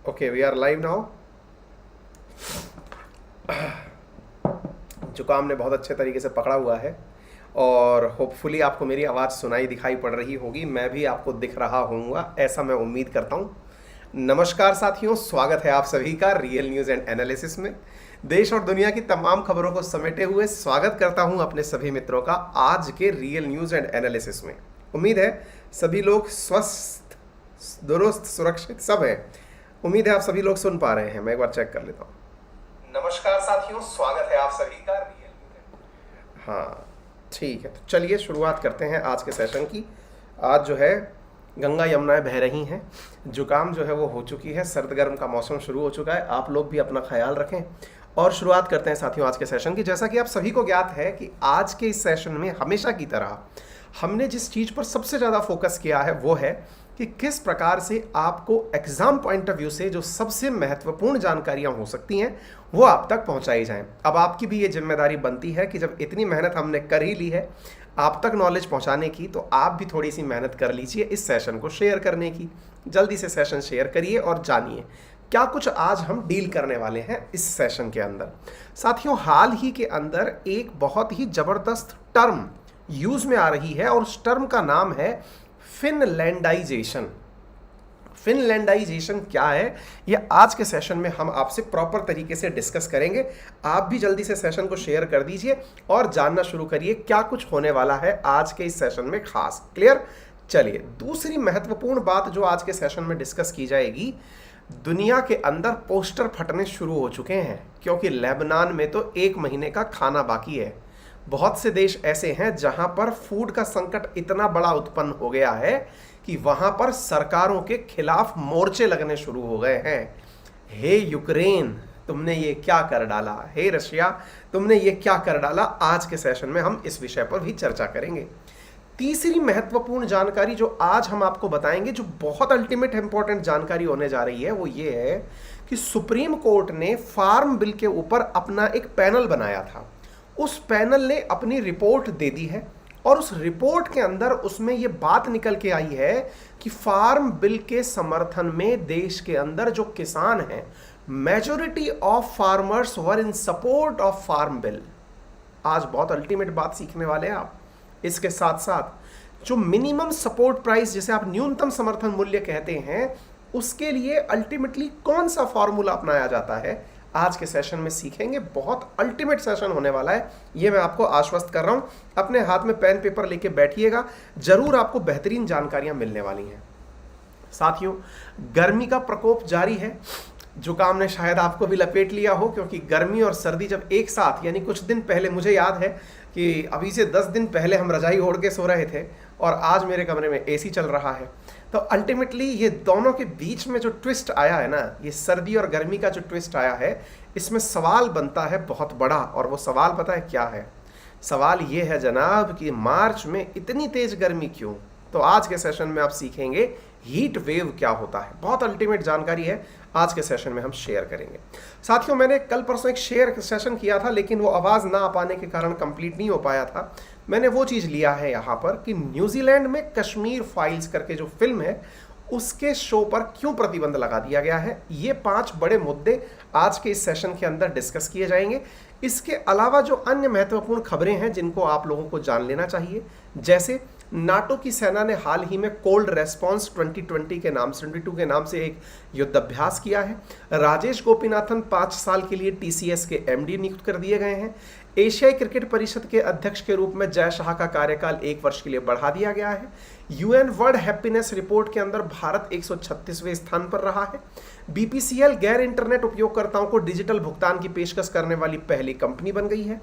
Okay, we are live now. जुकाम ने बहुत अच्छे तरीके से पकड़ा हुआ है और होपफुली आपको मेरी आवाज़ सुनाई दिखाई पड़ रही होगी। मैं भी आपको दिख रहा होऊंगा, ऐसा मैं उम्मीद करता हूँ। नमस्कार साथियों, स्वागत है आप सभी का रियल न्यूज़ एंड एनालिसिस में। देश और दुनिया की तमाम खबरों को समेटे हुए स्वागत करता हूँ अपने सभी मित्रों का आज के रियल न्यूज़ एंड एनालिसिस में। उम्मीद है सभी लोग स्वस्थ, दुरुस्त, सुरक्षित सब है। उम्मीद है आप सभी लोग सुन पा रहे हैं। मैं एक बार चेक कर लेता हूँ। नमस्कार साथियों, स्वागत है आप सभी का रियल न्यूज़। हाँ ठीक है, तो चलिए शुरुआत करते हैं आज के सेशन की। आज जो है गंगा यमुनाएं बह रही हैं, जुकाम जो है वो हो चुकी है, सर्द गर्म का मौसम शुरू हो चुका है। आप लोग भी अपना ख्याल रखें और शुरुआत करते हैं साथियों आज के सेशन की। जैसा कि आप सभी को ज्ञात है कि आज के इस सेशन में हमेशा की तरह हमने जिस चीज़ पर सबसे ज़्यादा फोकस किया है वो है कि किस प्रकार से आपको एग्जाम पॉइंट ऑफ व्यू से जो सबसे महत्वपूर्ण जानकारियां हो सकती हैं वो आप तक पहुंचाई जाएं। अब आपकी भी ये जिम्मेदारी बनती है कि जब इतनी मेहनत हमने कर ही ली है आप तक नॉलेज पहुंचाने की, तो आप भी थोड़ी सी मेहनत कर लीजिए इस सेशन को शेयर करने की। जल्दी से सेशन शेयर करिए और जानिए क्या कुछ आज हम डील करने वाले हैं इस सेशन के अंदर। साथियों, हाल ही के अंदर एक बहुत ही जबरदस्त टर्म यूज में आ रही है और उस टर्म का नाम है फिनलैंडाइजेशन। फिनलैंडाइजेशन क्या है ये आज के सेशन में हम आपसे प्रॉपर तरीके से डिस्कस करेंगे। आप भी जल्दी से सेशन को शेयर कर दीजिए और जानना शुरू करिए क्या कुछ होने वाला है आज के इस सेशन में खास। क्लियर? चलिए, दूसरी महत्वपूर्ण बात जो आज के सेशन में डिस्कस की जाएगी, दुनिया के अंदर पोस्टर फटने शुरू हो चुके हैं क्योंकि लेबनान में तो 1 महीने का खाना बाकी है। बहुत से देश ऐसे हैं जहां पर फूड का संकट इतना बड़ा उत्पन्न हो गया है कि वहां पर सरकारों के खिलाफ मोर्चे लगने शुरू हो गए हैं। हे यूक्रेन, तुमने ये क्या कर डाला? हे रशिया, तुमने ये क्या कर डाला? आज के सेशन में हम इस विषय पर भी चर्चा करेंगे। तीसरी महत्वपूर्ण जानकारी जो आज हम आपको बताएंगे, जो बहुत अल्टीमेट इंपॉर्टेंट जानकारी होने जा रही है, वो ये है कि सुप्रीम कोर्ट ने फार्म बिल के ऊपर अपना एक पैनल बनाया था। उस पैनल ने अपनी रिपोर्ट दे दी है और उस रिपोर्ट के अंदर उसमें यह बात निकल के आई है कि फार्म बिल के समर्थन में देश के अंदर जो किसान हैं, majority of farmers were in support of farm bill. आज बहुत अल्टीमेट बात सीखने वाले हैं आप। इसके साथ साथ जो मिनिमम सपोर्ट प्राइस, जिसे आप न्यूनतम समर्थन मूल्य कहते हैं, उसके लिए अल्टीमेटली कौन सा फॉर्मूला अपनाया जाता है, आज के सेशन में सीखेंगे। बहुत अल्टीमेट सेशन होने वाला है, ये मैं आपको आश्वस्त कर रहा हूं। अपने हाथ में पेन पेपर लेके बैठिएगा, जरूर आपको बेहतरीन जानकारियां मिलने वाली हैं। साथियों, गर्मी का प्रकोप जारी है। जुकाम ने शायद आपको भी लपेट लिया हो, क्योंकि गर्मी और सर्दी जब एक साथ, यानी कुछ दिन पहले, मुझे याद है कि अभी से 10 दिन पहले हम रजाई ओढ़ के सो रहे थे और आज मेरे कमरे में एसी चल रहा है। तो अल्टीमेटली ये दोनों के बीच में जो ट्विस्ट आया है ना, ये सर्दी और गर्मी का जो ट्विस्ट आया है, इसमें सवाल बनता है बहुत बड़ा। और वो सवाल पता है क्या है? सवाल ये है जनाब कि मार्च में इतनी तेज गर्मी क्यों? तो आज के सेशन में आप सीखेंगे हीट वेव क्या होता है। बहुत अल्टीमेट जानकारी है, आज के सेशन में हम शेयर करेंगे। साथियों, मैंने कल परसों एक शेयर सेशन किया था, लेकिन वो आवाज़ ना आ पाने के कारण कंप्लीट नहीं हो पाया था। मैंने वो चीज़ लिया है यहाँ पर कि न्यूजीलैंड में कश्मीर फाइल्स करके जो फिल्म है, उसके शो पर क्यों प्रतिबंध लगा दिया गया है। ये 5 बड़े मुद्दे आज के इस सेशन के अंदर डिस्कस किए जाएंगे। इसके अलावा जो अन्य महत्वपूर्ण खबरें हैं जिनको आप लोगों को जान लेना चाहिए, जैसे नाटो की सेना ने हाल ही में कोल्ड रेस्पॉन्स 2020 के नाम से 22 के नाम से एक युद्धाभ्यास किया है। राजेश गोपीनाथन 5 साल के लिए टीसीएस के एमडी नियुक्त कर दिए गए हैं। एशियाई क्रिकेट परिषद के अध्यक्ष के रूप में जय शाह का कार्यकाल 1 वर्ष के लिए बढ़ा दिया गया है। यूएन वर्ल्ड हैप्पीनेस रिपोर्ट के अंदर भारत 136वें स्थान पर रहा है। बीपीसीएल गैर इंटरनेट उपयोगकर्ताओं को डिजिटल भुगतान की पेशकश करने वाली पहली कंपनी बन गई है।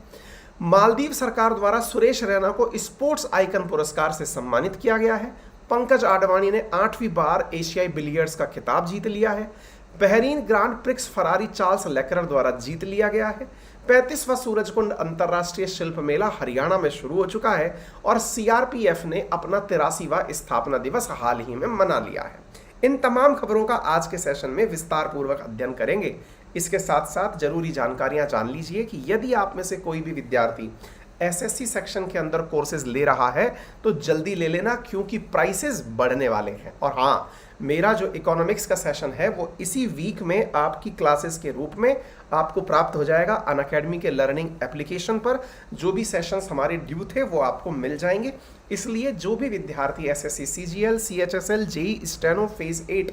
मालदीव सरकार द्वारा सुरेश रैना को स्पोर्ट्स आइकन पुरस्कार से सम्मानित किया गया है। पंकज आडवाणी ने 8वीं बार एशियाई बिलियर्ड्स का खिताब जीत लिया है। Bahrain Grand Prix Ferrari Charles Leclerc द्वारा जीत लिया गया है। 35वां सूरजकुंड अंतर्राष्ट्रीय शिल्प मेला हरियाणा में शुरू हो चुका है और सीआरपीएफ ने अपना 83वां स्थापना दिवस हाल ही में मना लिया है। इन तमाम खबरों का आज के सेशन में विस्तार पूर्वक अध्ययन करेंगे। इसके साथ साथ जरूरी जानकारियां जान लीजिए कि यदि आप में से कोई भी विद्यार्थी एसएससी सेक्शन के अंदर कोर्सेज ले रहा है तो जल्दी ले लेना, क्योंकि प्राइसेस बढ़ने वाले हैं। और हाँ, मेरा जो इकोनॉमिक्स का सेशन है वो इसी वीक में आपकी क्लासेस के रूप में आपको प्राप्त हो जाएगा अनअकैडमी के लर्निंग एप्लीकेशन पर। जो भी सेशंस हमारे ड्यू थे वो आपको मिल जाएंगे। इसलिए जो भी विद्यार्थी SSC, CGL, CHSL, JE, steno, phase 8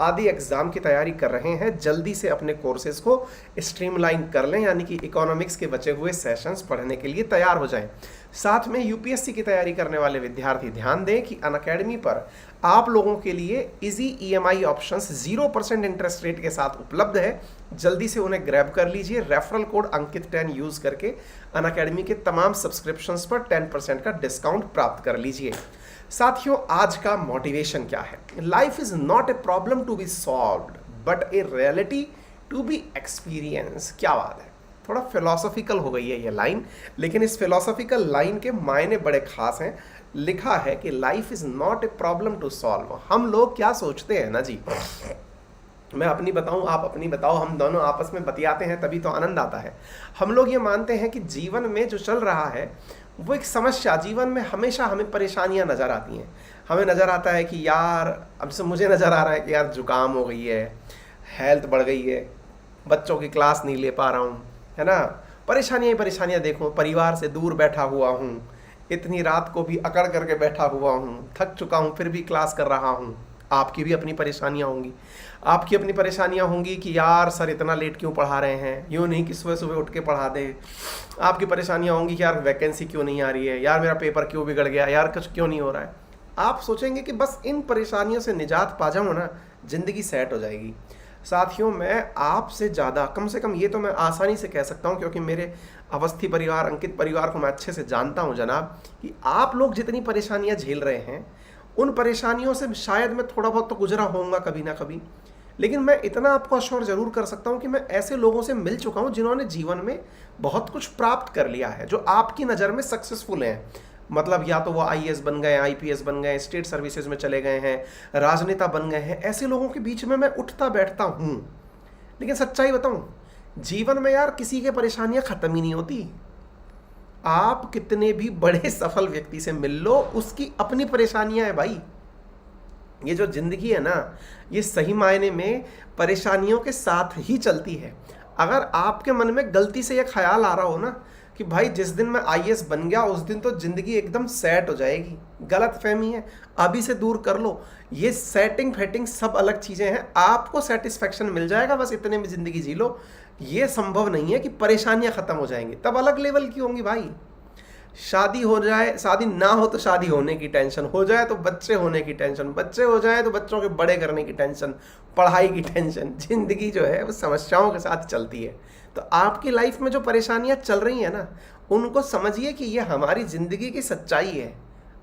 आदि एग्जाम की तैयारी कर रहे हैं, जल्दी से अपने कोर्सेज को स्ट्रीमलाइन कर लें, यानी कि इकोनॉमिक्स के बचे हुए सेशंस पढ़ने के लिए तैयार हो जाएं। साथ में यूपीएससी की तैयारी करने वाले विद्यार्थी ध्यान दें कि अनअकैडमी पर आप लोगों के लिए easy EMI options 0% interest rate के साथ उपलब्ध है। जल्दी से उन्हें ग्रैब कर लीजिए। रेफरल कोड अंकित 10 यूज करके अनअकैडमी के तमाम सब्सक्रिप्शंस पर 10% का डिस्काउंट प्राप्त कर लीजिए। साथियों, आज का मोटिवेशन क्या है? Life is not a problem to be solved but a reality to be experience. क्या बात है, थोड़ा फिलोसॉफिकल हो गई है ये लाइन, लेकिन इस फिलोसॉफिकल लाइन के मायने बड़े खास हैं। लिखा है कि life is not a problem to solve. हम लोग क्या सोचते हैं ना जी, मैं अपनी बताऊं, आप अपनी बताओ, हम दोनों आपस में बतियाते हैं तभी तो आनंद आता है। हम लोग ये मानते हैं कि जीवन में जो चल रहा है वो एक समस्या, जीवन में हमेशा हमें परेशानियां नज़र आती हैं। हमें नज़र आता है कि यार, अब से मुझे नज़र आ रहा है कि यार जुकाम हो गई है, हेल्थ बढ़ गई है, बच्चों की क्लास नहीं ले पा रहा हूँ, है ना, परेशानियाँ परेशानियाँ। देखो, परिवार से दूर बैठा हुआ हूँ, इतनी रात को भी अकड़ करके बैठा हुआ हूँ, थक चुका हूँ, फिर भी क्लास कर रहा हूँ। आपकी भी अपनी परेशानियाँ होंगी, आपकी अपनी परेशानियाँ होंगी कि यार सर इतना लेट क्यों पढ़ा रहे हैं, यूँ नहीं कि सुबह सुबह उठ के पढ़ा दें। आपकी परेशानियाँ होंगी कि यार वैकेंसी क्यों नहीं आ रही है, यार मेरा पेपर क्यों बिगड़ गया, यार कुछ क्यों नहीं हो रहा है। आप सोचेंगे कि बस इन परेशानियों से निजात पा जाऊँ ना, ज़िंदगी सेट हो जाएगी। साथियों, मैं आपसे ज़्यादा, कम से कम ये तो मैं आसानी से कह सकता हूँ, क्योंकि मेरे अवस्थी परिवार, अंकित परिवार को मैं अच्छे से जानता हूँ जनाब, कि आप लोग जितनी परेशानियाँ झेल रहे हैं उन परेशानियों से शायद मैं थोड़ा बहुत तो गुजरा होऊंगा कभी ना कभी। लेकिन मैं इतना आपको अश्योर जरूर कर सकता हूँ कि मैं ऐसे लोगों से मिल चुका हूँ जिन्होंने जीवन में बहुत कुछ प्राप्त कर लिया है, जो आपकी नज़र में सक्सेसफुल हैं। मतलब या तो वो आईएएस बन गए, आईपीएस बन गए, स्टेट सर्विसेज में चले गए हैं, राजनेता बन गए हैं। ऐसे लोगों के बीच में मैं उठता बैठता हूँ। लेकिन सच्चाई बताऊँ, जीवन में यार किसी की परेशानियाँ ख़त्म ही नहीं होती। आप कितने भी बड़े सफल व्यक्ति से मिल लो, उसकी अपनी परेशानियां हैं भाई। ये जो जिंदगी है ना, ये सही मायने में परेशानियों के साथ ही चलती है। अगर आपके मन में गलती से ये ख्याल आ रहा हो ना कि भाई जिस दिन मैं आईएएस बन गया उस दिन तो जिंदगी एकदम सेट हो जाएगी, गलत फहमी है, अभी से दूर कर लो। ये सेटिंग फेटिंग सब अलग चीज़ें हैं। आपको सेटिस्फेक्शन मिल जाएगा, बस इतने में ज़िंदगी जी लो। ये संभव नहीं है कि परेशानियां ख़त्म हो जाएंगी, तब अलग लेवल की होंगी भाई। शादी हो जाए, शादी ना हो तो शादी होने की टेंशन, हो जाए तो बच्चे होने की टेंशन, बच्चे हो जाए तो बच्चों के बड़े करने की टेंशन, पढ़ाई की टेंशन। जिंदगी जो है वो समस्याओं के साथ चलती है। तो आपकी लाइफ में जो परेशानियां चल रही हैं ना, उनको समझिए कि ये हमारी ज़िंदगी की सच्चाई है।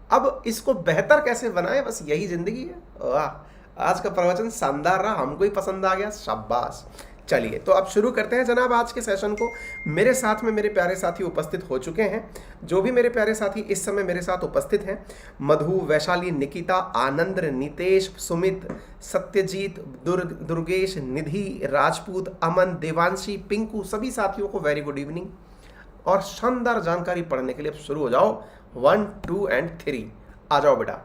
अब इसको बेहतर कैसे बनाएं, बस यही ज़िंदगी है। वाह, आज का प्रवचन शानदार रहा, हमको ही पसंद आ गया, शाबाश। चलिए तो अब शुरू करते हैं जनाब आज के सेशन को। मेरे साथ में मेरे प्यारे साथी उपस्थित हो चुके हैं। जो भी मेरे प्यारे साथी इस समय मेरे साथ उपस्थित हैं, मधु, वैशाली, निकिता, आनंद, नितेश, सुमित, सत्यजीत, दुर्गेश, निधि, राजपूत, अमन, देवांशी, पिंकू, सभी साथियों को वेरी गुड इवनिंग। और शानदार जानकारी पढ़ने के लिए अब शुरू हो जाओ। 1, 2 and 3 आ जाओ बेटा।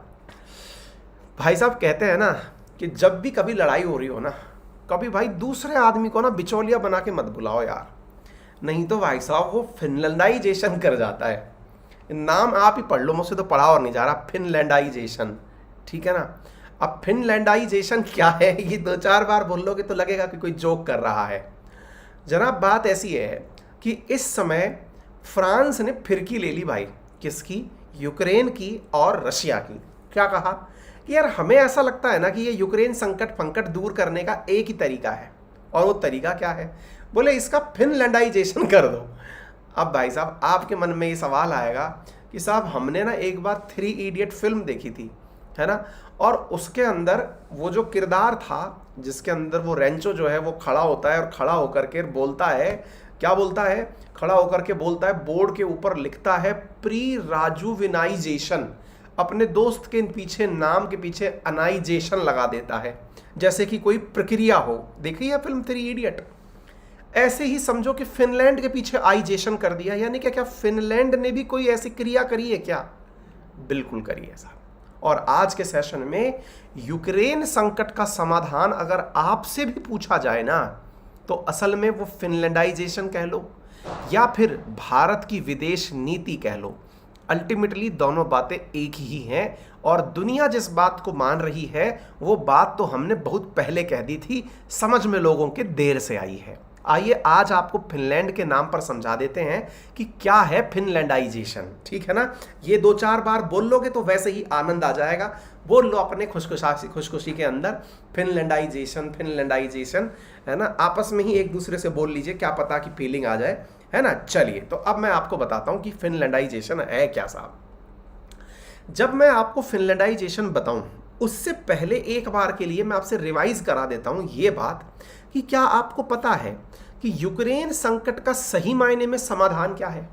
भाई साहब कहते हैं ना कि जब भी कभी लड़ाई हो रही हो ना, कभी भाई दूसरे आदमी को ना बिचौलिया बना के मत बुलाओ यार, नहीं तो भाई साहब वो फिनलैंडाइजेशन कर जाता है। नाम आप ही पढ़ लो, मुझसे तो पढ़ा और नहीं जा रहा, फिनलैंडाइजेशन, ठीक है ना। अब फिनलैंडाइजेशन क्या है, ये 2-4 बार बोल लोगे तो लगेगा कि कोई जोक कर रहा है। जनाब बात ऐसी है कि इस समय फ्रांस ने फिरकी ले ली भाई, किसकी? यूक्रेन की और रशिया की। क्या कहा कि यार हमें ऐसा लगता है ना कि ये यूक्रेन संकट फंकट दूर करने का एक ही तरीका है, और वो तरीका क्या है? बोले इसका फिनलैंडाइजेशन कर दो। अब भाई साहब आपके मन में ये सवाल आएगा कि साहब हमने ना एक बार 3 इडियट फिल्म देखी थी, है ना, और उसके अंदर वो जो किरदार था जिसके अंदर वो रेंचो जो है वो खड़ा होता है और खड़ा होकर के बोलता है, क्या बोलता है? खड़ा होकर के बोलता है, बोर्ड के ऊपर लिखता है प्री राजुविनाइजेशन, अपने दोस्त के पीछे, नाम के पीछे अनाइजेशन लगा देता है, जैसे कि कोई प्रक्रिया हो। देखिए फिल्म 3 इडियट। ऐसे ही समझो कि फिनलैंड के पीछे आइजेशन कर दिया, यानी क्या क्या फिनलैंड ने भी कोई ऐसी क्रिया करी है क्या? बिल्कुल करी है साहब। और आज के सेशन में यूक्रेन संकट का समाधान अगर आपसे भी पूछा जाए ना, तो असल में वो फिनलैंडाइजेशन कह लो या फिर भारत की विदेश नीति कह लो, अल्टीमेटली दोनों बातें एक ही हैं। और दुनिया जिस बात को मान रही है वो बात तो हमने बहुत पहले कह दी थी, समझ में लोगों के देर से आई है। आइए आज आपको फिनलैंड के नाम पर समझा देते हैं कि क्या है फिनलैंडाइजेशन, ठीक है ना। ये 2-4 बार बोल लोगे तो वैसे ही आनंद आ जाएगा, बोल लो अपने खुशखुशी के अंदर फिनलैंडाइजेशन फिनलैंडाइजेशन, है ना। आपस में ही एक दूसरे से बोल लीजिए, क्या पता कि फीलिंग आ जाए, है ना। चलिए तो अब मैं आपको बताता हूं कि फिनलैंडाइजेशन है क्या साहब। जब मैं आपको फिनलैंडाइजेशन बताऊं उससे पहले एक बार के लिए मैं आपसे रिवाइज करा देता हूं ये बात कि क्या आपको पता है कि यूक्रेन संकट का सही मायने में समाधान क्या है।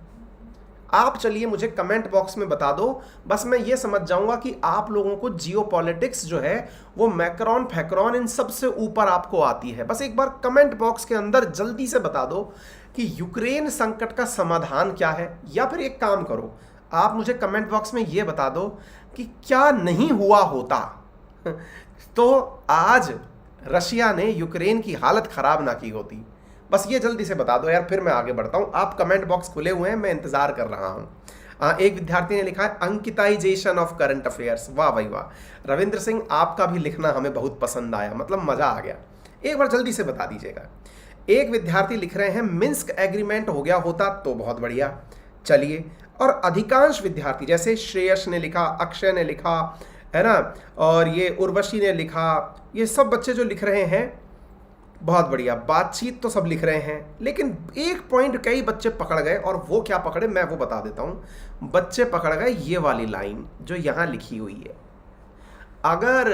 आप चलिए मुझे कमेंट बॉक्स में बता दो, बस मैं ये समझ जाऊंगा कि आप लोगों को जियोपॉलिटिक्स जो है वो मैक्रॉन फैक्रॉन इन सब से ऊपर आपको आती है। बस एक बार कमेंट बॉक्स के अंदर जल्दी से बता दो कि यूक्रेन संकट का समाधान क्या है। या फिर एक काम करो, आप मुझे कमेंट बॉक्स में ये बता दो कि क्या नहीं हुआ होता तो आज रशिया ने यूक्रेन की हालत खराब ना की होती। बस ये जल्दी से बता दो यार, फिर मैं आगे बढ़ता हूं। आप कमेंट बॉक्स खुले हुए हैं, मैं इंतजार कर रहा हूं। एक विद्यार्थी ने लिखा है अंकिताइजेशन ऑफ करंट अफेयर्स। वाह भाई वाह रविंद्र सिंह, आपका भी लिखना हमें बहुत पसंद आया, मतलब मजा आ गया। एक बार जल्दी से बता दीजिएगा। एक विद्यार्थी लिख रहे हैं मिन्स्क एग्रीमेंट हो गया होता तो बहुत बढ़िया। चलिए, और अधिकांश विद्यार्थी जैसे श्रेयस ने लिखा, अक्षय ने लिखा, है ना, और ये उर्वशी ने लिखा, ये सब बच्चे जो लिख रहे हैं बहुत बढ़िया। बातचीत तो सब लिख रहे हैं, लेकिन एक पॉइंट कई बच्चे पकड़ गए, और वो क्या पकड़े मैं वो बता देता हूं। बच्चे पकड़ गए ये वाली लाइन जो यहां लिखी हुई है। अगर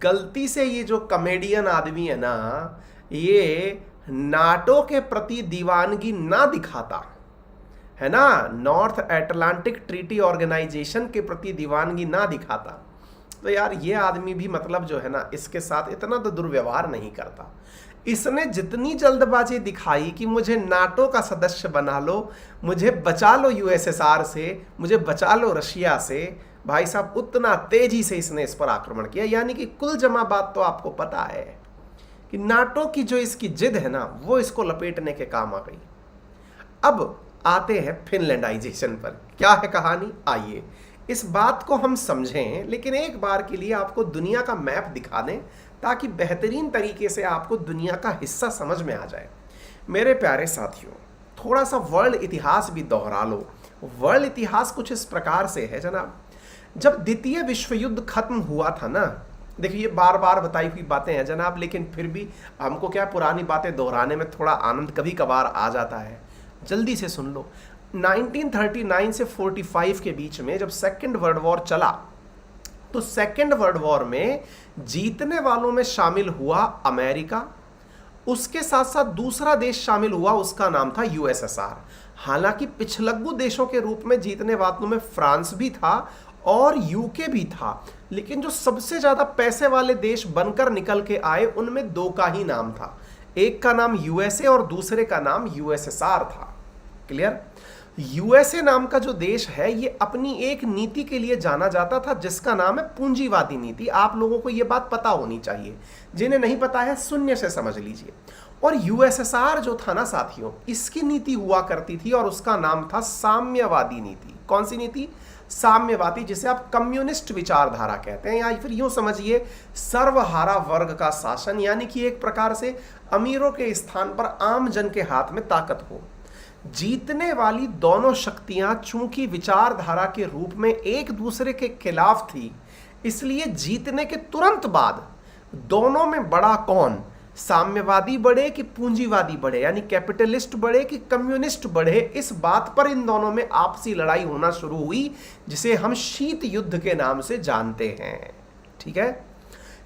गलती से ये जो कॉमेडियन आदमी है ना, ये नाटो के प्रति दीवानगी ना दिखाता, है ना, नॉर्थ अटलांटिक ट्रीटी ऑर्गेनाइजेशन के प्रति दीवानगी ना दिखाता, तो यार ये आदमी भी मतलब जो है ना इसके साथ इतना तो दुर्व्यवहार नहीं करता। इसने जितनी जल्दबाजी दिखाई कि मुझे नाटो का सदस्य बना लो, मुझे बचा लो यूएसएसआर से, मुझे बचा लो रशिया से, भाई साहब उतना तेजी से इसने इस पर आक्रमण किया। यानी कि कुल जमा बात तो आपको पता है कि नाटो की जो इसकी जिद है ना वो इसको लपेटने के काम आ गई। अब आते हैं फिनलैंडाइजेशन पर। क्या है कहानी, आइए इस बात को हम समझें, लेकिन एक बार के लिए आपको दुनिया का मैप दिखा दें ताकि बेहतरीन तरीके से आपको दुनिया का हिस्सा समझ में आ जाए। मेरे प्यारे साथियों, थोड़ा सा वर्ल्ड इतिहास भी दोहरा लो। वर्ल्ड इतिहास कुछ इस प्रकार से है जनाब, जब द्वितीय विश्व युद्ध खत्म हुआ था ना, देखिए ये बार बार बताई हुई बातें हैं जनाब, लेकिन फिर भी हमको क्या पुरानी बातें दोहराने में थोड़ा आनंद कभी कभार आ जाता है। जल्दी से सुन लो। 1939 से 45 के बीच में जब सेकेंड वर्ल्ड वॉर चला, तो सेकेंड वर्ल्ड वॉर में जीतने वालों में शामिल हुआ अमेरिका, उसके साथ साथ दूसरा देश शामिल हुआ, उसका नाम था यूएसएसआर। हालांकि पिछलग्गू देशों के रूप में जीतने वालों में फ्रांस भी था और यूके भी था, लेकिन जो सबसे ज्यादा पैसे वाले देश बनकर निकल के आए उनमें दो का ही नाम था, एक का नाम यूएसए और दूसरे का नाम यूएसएसआर था। क्लियर। यूएसए नाम का जो देश है ये अपनी एक नीति के लिए जाना जाता था जिसका नाम है पूंजीवादी नीति। आप लोगों को ये बात पता होनी चाहिए, जिन्हें नहीं पता है शून्य से समझ लीजिए। और यूएसएसआर जो था ना साथियों, इसकी नीति हुआ करती थी और उसका नाम था साम्यवादी नीति। कौन सी नीति? साम्यवादी, जिसे आप कम्युनिस्ट विचारधारा कहते हैं, या फिर यूं समझिए सर्वहारा वर्ग का शासन, यानी कि एक प्रकार से अमीरों के स्थान पर आम जन के हाथ में ताकत हो। जीतने वाली दोनों शक्तियां चूंकि विचारधारा के रूप में एक दूसरे के खिलाफ थी, इसलिए जीतने के तुरंत बाद दोनों में बड़ा कौन, साम्यवादी बढ़े कि पूंजीवादी बढ़े, यानी कैपिटलिस्ट बढ़े कि कम्युनिस्ट बढ़े, इस बात पर इन दोनों में आपसी लड़ाई होना शुरू हुई, जिसे हम शीत युद्ध के नाम से जानते हैं। ठीक है।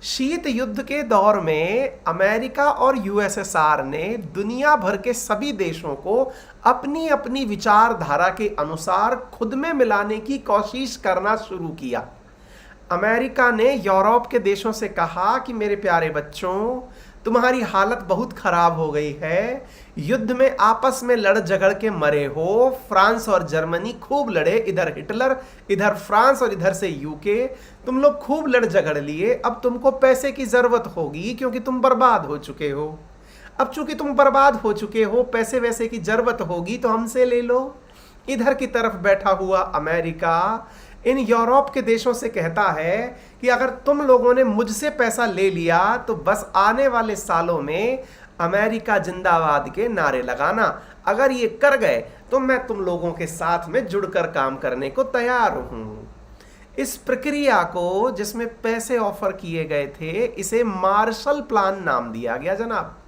शीत युद्ध के दौर में अमेरिका और यूएसएसआर ने दुनिया भर के सभी देशों को अपनी अपनी विचारधारा के अनुसार खुद में मिलाने की कोशिश करना शुरू किया। अमेरिका ने यूरोप के देशों से कहा कि मेरे प्यारे बच्चों, तुम्हारी हालत बहुत खराब हो गई है, युद्ध में आपस में लड़ झगड़ के मरे हो, फ्रांस और जर्मनी खूब लड़े, इधर हिटलर, इधर फ्रांस और इधर से यूके, तुम लोग खूब लड़ झगड़ लिए। अब तुमको पैसे की जरूरत होगी क्योंकि तुम बर्बाद हो चुके हो। अब चूंकि तुम बर्बाद हो चुके हो, पैसे वैसे की जरूरत होगी तो हमसे ले लो। इधर की तरफ बैठा हुआ अमेरिका इन यूरोप के देशों से कहता है कि अगर तुम लोगों ने मुझसे पैसा ले लिया तो बस आने वाले सालों में अमेरिका जिंदाबाद के नारे लगाना। अगर ये कर गए तो मैं तुम लोगों के साथ में जुड़कर काम करने को तैयार हूं। इस प्रक्रिया को जिसमें पैसे ऑफर किए गए थे, इसे मार्शल प्लान नाम दिया गया जनाब।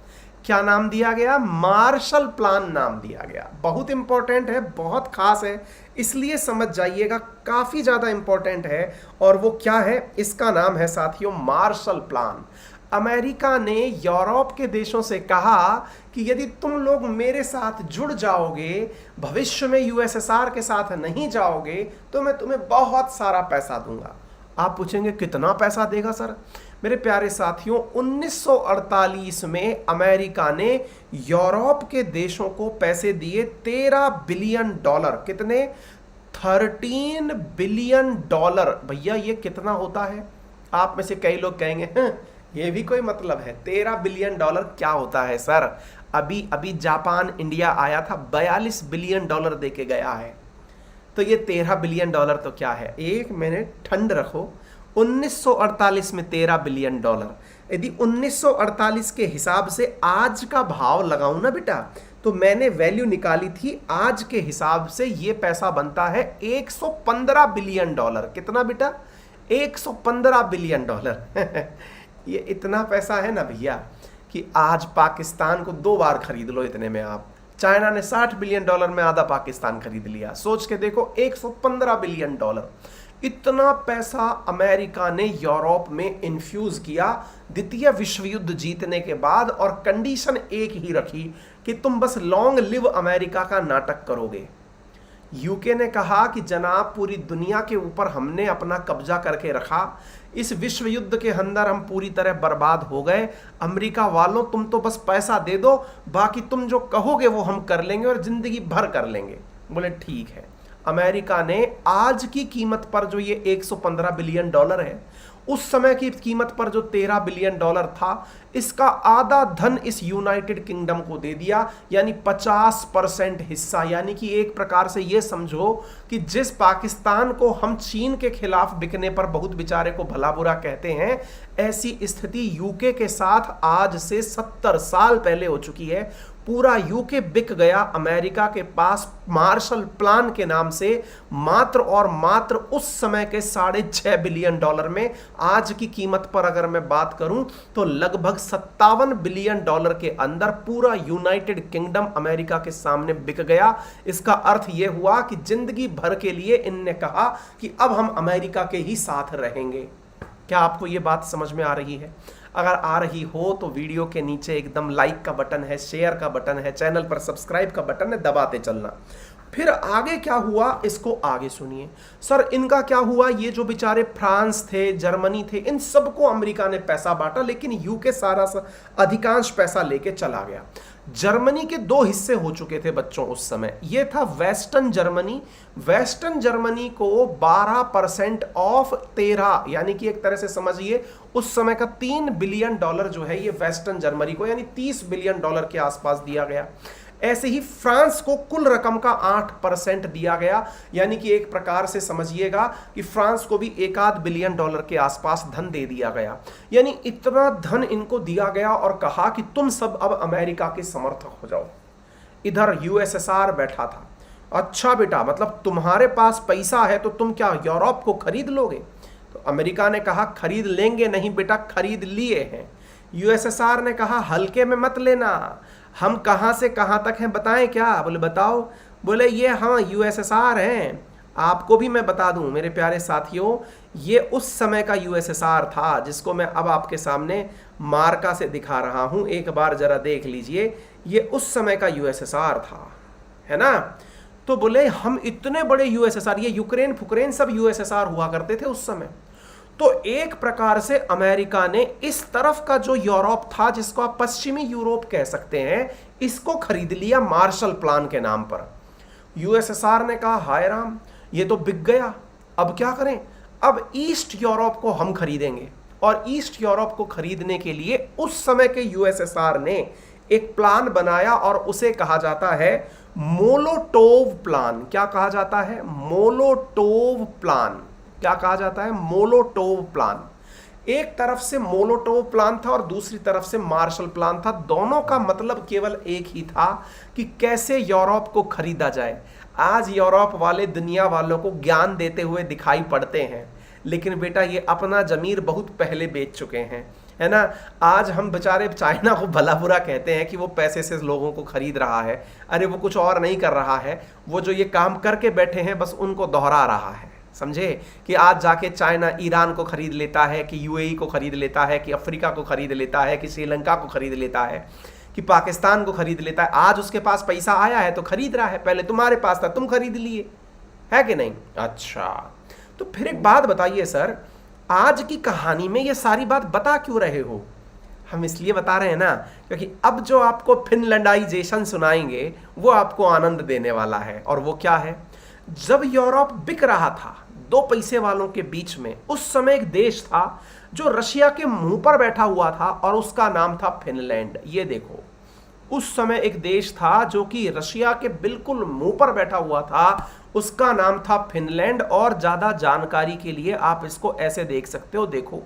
क्या नाम दिया गया? मार्शल प्लान नाम दिया गया। बहुत इंपॉर्टेंट है, बहुत खास है, इसलिए समझ जाइएगा, काफी ज्यादा इंपॉर्टेंट है। और वो क्या है? इसका नाम है साथियों मार्शल प्लान। अमेरिका ने यूरोप के देशों से कहा कि यदि तुम लोग मेरे साथ जुड़ जाओगे, भविष्य में यूएसएसआर के साथ नहीं जाओगे, तो मैं तुम्हें बहुत सारा पैसा दूंगा। आप पूछेंगे कितना पैसा देगा सर? मेरे प्यारे साथियों, 1948 में अमेरिका ने यूरोप के देशों को पैसे दिए $13 बिलियन। कितने? $13 बिलियन। भैया ये कितना होता है? आप में से कई लोग कहेंगे ये भी कोई मतलब है? $13 बिलियन क्या होता है सर? अभी अभी जापान इंडिया आया था, $42 बिलियन दे के गया है, तो ये $13 बिलियन तो क्या है? एक मिनट ठंड रखो। 1948 में $13 बिलियन, यदि 1948 के हिसाब से आज का भाव लगाऊं ना बेटा, तो मैंने वैल्यू निकाली थी, आज के हिसाब से ये पैसा बनता है $115 बिलियन। कितना बेटा? $115 बिलियन। ये इतना पैसा है ना भैया कि आज पाकिस्तान को 2 बार खरीद लो इतने में आप। चाइना ने $60 बिलियन में आधा पाकिस्तान खरीद लिया। सोच के देखो, $115 बिलियन। इतना पैसा अमेरिका ने यूरोप में इन्फ्यूज किया द्वितीय विश्व युद्ध जीतने के बाद, और कंडीशन एक ही रखी कि तुम बस लॉन्ग लिव अमेरिका का नाटक करोगे। यूके ने कहा कि जनाब पूरी दुनिया के ऊपर हमने अपना कब्जा करके रखा, इस विश्व युद्ध के अंदर हम पूरी तरह बर्बाद हो गए। अमेरिका वालों तुम तो बस पैसा दे दो, बाकी तुम जो कहोगे वो हम कर लेंगे और जिंदगी भर कर लेंगे। बोले ठीक है। अमेरिका ने आज की कीमत पर जो ये $115 बिलियन है, उस समय की कीमत पर जो $13 बिलियन था, इसका आधा धन इस यूनाइटेड किंगडम को दे दिया, यानी 50% हिस्सा। यानी कि एक प्रकार से ये समझो कि जिस पाकिस्तान को हम चीन के खिलाफ बिकने पर बहुत बेचारे को भला बुरा कहते हैं, ऐसी स्थिति यूके के साथ आज से 70 साल पहले हो चुकी है। पूरा यूके बिक गया अमेरिका के पास मार्शल प्लान के नाम से, मात्र और मात्र उस समय के $6.5 बिलियन में। आज की कीमत पर अगर मैं बात करूं तो लगभग $57 बिलियन के अंदर पूरा यूनाइटेड किंगडम अमेरिका के सामने बिक गया। इसका अर्थ यह हुआ कि जिंदगी भर के लिए इनने कहा कि अब हम अमेरिका के ही साथ रहेंगे। क्या आपको यह बात समझ में आ रही है? अगर आ रही हो तो वीडियो के नीचे एकदम लाइक का बटन है, शेयर का बटन है, चैनल पर सब्सक्राइब का बटन है, दबाते चलना। फिर आगे क्या हुआ, इसको आगे सुनिए। सर इनका क्या हुआ? ये जो बेचारे फ्रांस थे, जर्मनी थे, इन सबको अमेरिका ने पैसा बांटा, लेकिन यूके सारा अधिकांश पैसा लेके चला गया। जर्मनी के 2 हिस्से हो चुके थे बच्चों उस समय। ये था वेस्टर्न जर्मनी। वेस्टर्न जर्मनी को 12% ऑफ 13, यानी कि एक तरह से समझिए उस समय का $3 बिलियन जो है, ये वेस्टर्न जर्मनी को यानी $30 बिलियन के आसपास दिया गया। ऐसे ही फ्रांस को कुल रकम का 8% दिया गया, यानी कि एक प्रकार से समझिएगा कि फ्रांस को भी $1 बिलियन के आसपास धन दे दिया गया। यानी इतना धन इनको दिया गया और कहा कि तुम सब अब अमेरिका के समर्थक हो जाओ। इधर यूएसएसआर बैठा था। अच्छा बेटा, मतलब तुम्हारे पास पैसा है तो तुम क्या यूरोप को खरीद लोगे? तो अमेरिका ने कहा खरीद लेंगे नहीं बेटा, खरीद लिए हैं। यूएसएसआर ने कहा हल्के में मत लेना, हम कहां से कहां तक हैं बताएं क्या? बोले बताओ। बोले ये हाँ यूएसएसआर हैं। आपको भी मैं बता दूं मेरे प्यारे साथियों, ये उस समय का यूएसएसआर था जिसको मैं अब आपके सामने मार्का से दिखा रहा हूं। एक बार जरा देख लीजिए, ये उस समय का यूएसएसआर था, है ना। तो बोले हम इतने बड़े यूएसएसआर, ये यूक्रेन फुक्रेन सब यूएसएसआर हुआ करते थे उस समय। तो एक प्रकार से अमेरिका ने इस तरफ का जो यूरोप था, जिसको आप पश्चिमी यूरोप कह सकते हैं, इसको खरीद लिया मार्शल प्लान के नाम पर। यूएसएसआर ने कहा हाय राम, ये तो बिक गया, अब क्या करें? अब ईस्ट यूरोप को हम खरीदेंगे। और ईस्ट यूरोप को खरीदने के लिए उस समय के यूएसएसआर ने एक प्लान बनाया और उसे कहा जाता है मोलोटोव प्लान। क्या कहा जाता है? Molotov plan. क्या कहा जाता है? Molotov plan. एक तरफ से मोलोटोव प्लान था और दूसरी तरफ से मार्शल प्लान था। दोनों का मतलब केवल एक ही था कि कैसे यूरोप को खरीदा जाए। आज यूरोप वाले दुनिया वालों को ज्ञान देते हुए दिखाई पड़ते हैं, लेकिन बेटा ये अपना जमीर बहुत पहले बेच चुके हैं, है ना। आज हम बेचारे चाइना को भला बुरा कहते हैं कि वो पैसे से लोगों को खरीद रहा है। अरे वो कुछ और नहीं कर रहा है, वो जो ये काम करके बैठे हैं बस उनको दोहरा रहा है। समझे कि आज जाके चाइना ईरान को खरीद लेता है, कि यूएई को खरीद लेता है, कि अफ्रीका को खरीद लेता है, कि श्रीलंका को खरीद लेता है, कि पाकिस्तान को खरीद लेता है। आज उसके पास पैसा आया है तो खरीद रहा है, पहले तुम्हारे पास था तुम खरीद लिए, है कि नहीं? अच्छा, तो फिर एक बात बताइए सर, आज की कहानी में ये सारी बात बता क्यों रहे हो? हम इसलिए बता रहे हैं ना, क्योंकि अब जो आपको फिनलैंडाइजेशन सुनाएंगे वो आपको आनंद देने वाला है। और वो क्या है? जब यूरोप बिक रहा था दो पैसे वालों के बीच में, उस समय एक देश था जो रशिया के मुंह पर बैठा हुआ था और उसका नाम था फिनलैंड। ये देखो, उस समय एक देश था जो कि रशिया के बिल्कुल मुंह पर बैठा हुआ था, उसका नाम था फिनलैंड। और ज्यादा जानकारी के लिए आप इसको ऐसे देख सकते हो, देखो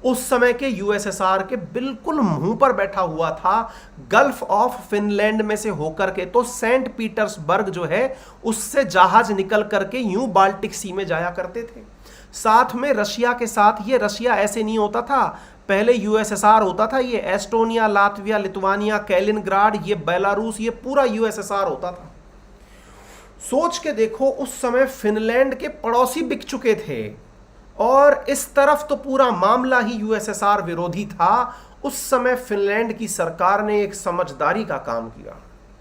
उस समय के यूएसएसआर के बिल्कुल मुंह पर बैठा हुआ था, गल्फ ऑफ फिनलैंड में से होकर के तो सेंट पीटर्सबर्ग जो है उससे जहाज निकल करके यूं बाल्टिक सी में जाया करते थे। साथ में रशिया के साथ, ये रशिया ऐसे नहीं होता था, पहले यूएसएसआर होता था, ये एस्टोनिया, लातविया, लिथुआनिया, कैलिनग्राड, ये बेलारूस, ये पूरा यूएसएसआर होता था। सोच के देखो, उस समय फिनलैंड के पड़ोसी बिक चुके थे और इस तरफ तो पूरा मामला ही यूएसएसआर विरोधी था। उस समय फिनलैंड की सरकार ने एक समझदारी का काम किया।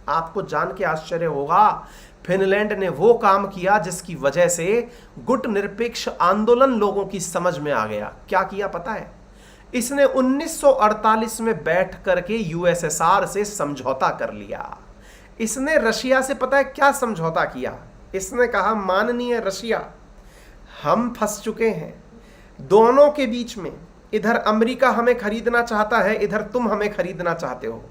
आपको जान के आश्चर्य होगा, फिनलैंड ने वो काम किया जिसकी वजह से गुट निरपेक्ष आंदोलन लोगों की समझ में आ गया। क्या किया पता है? इसने 1948 में बैठ करके यूएसएसआर से समझौता कर लिया। इसने रशिया से पता है क्या समझौता किया? इसने कहा माननीय रशिया, हम फंस चुके हैं दोनों के बीच में, इधर अमेरिका हमें खरीदना चाहता है, इधर तुम हमें खरीदना चाहते हो।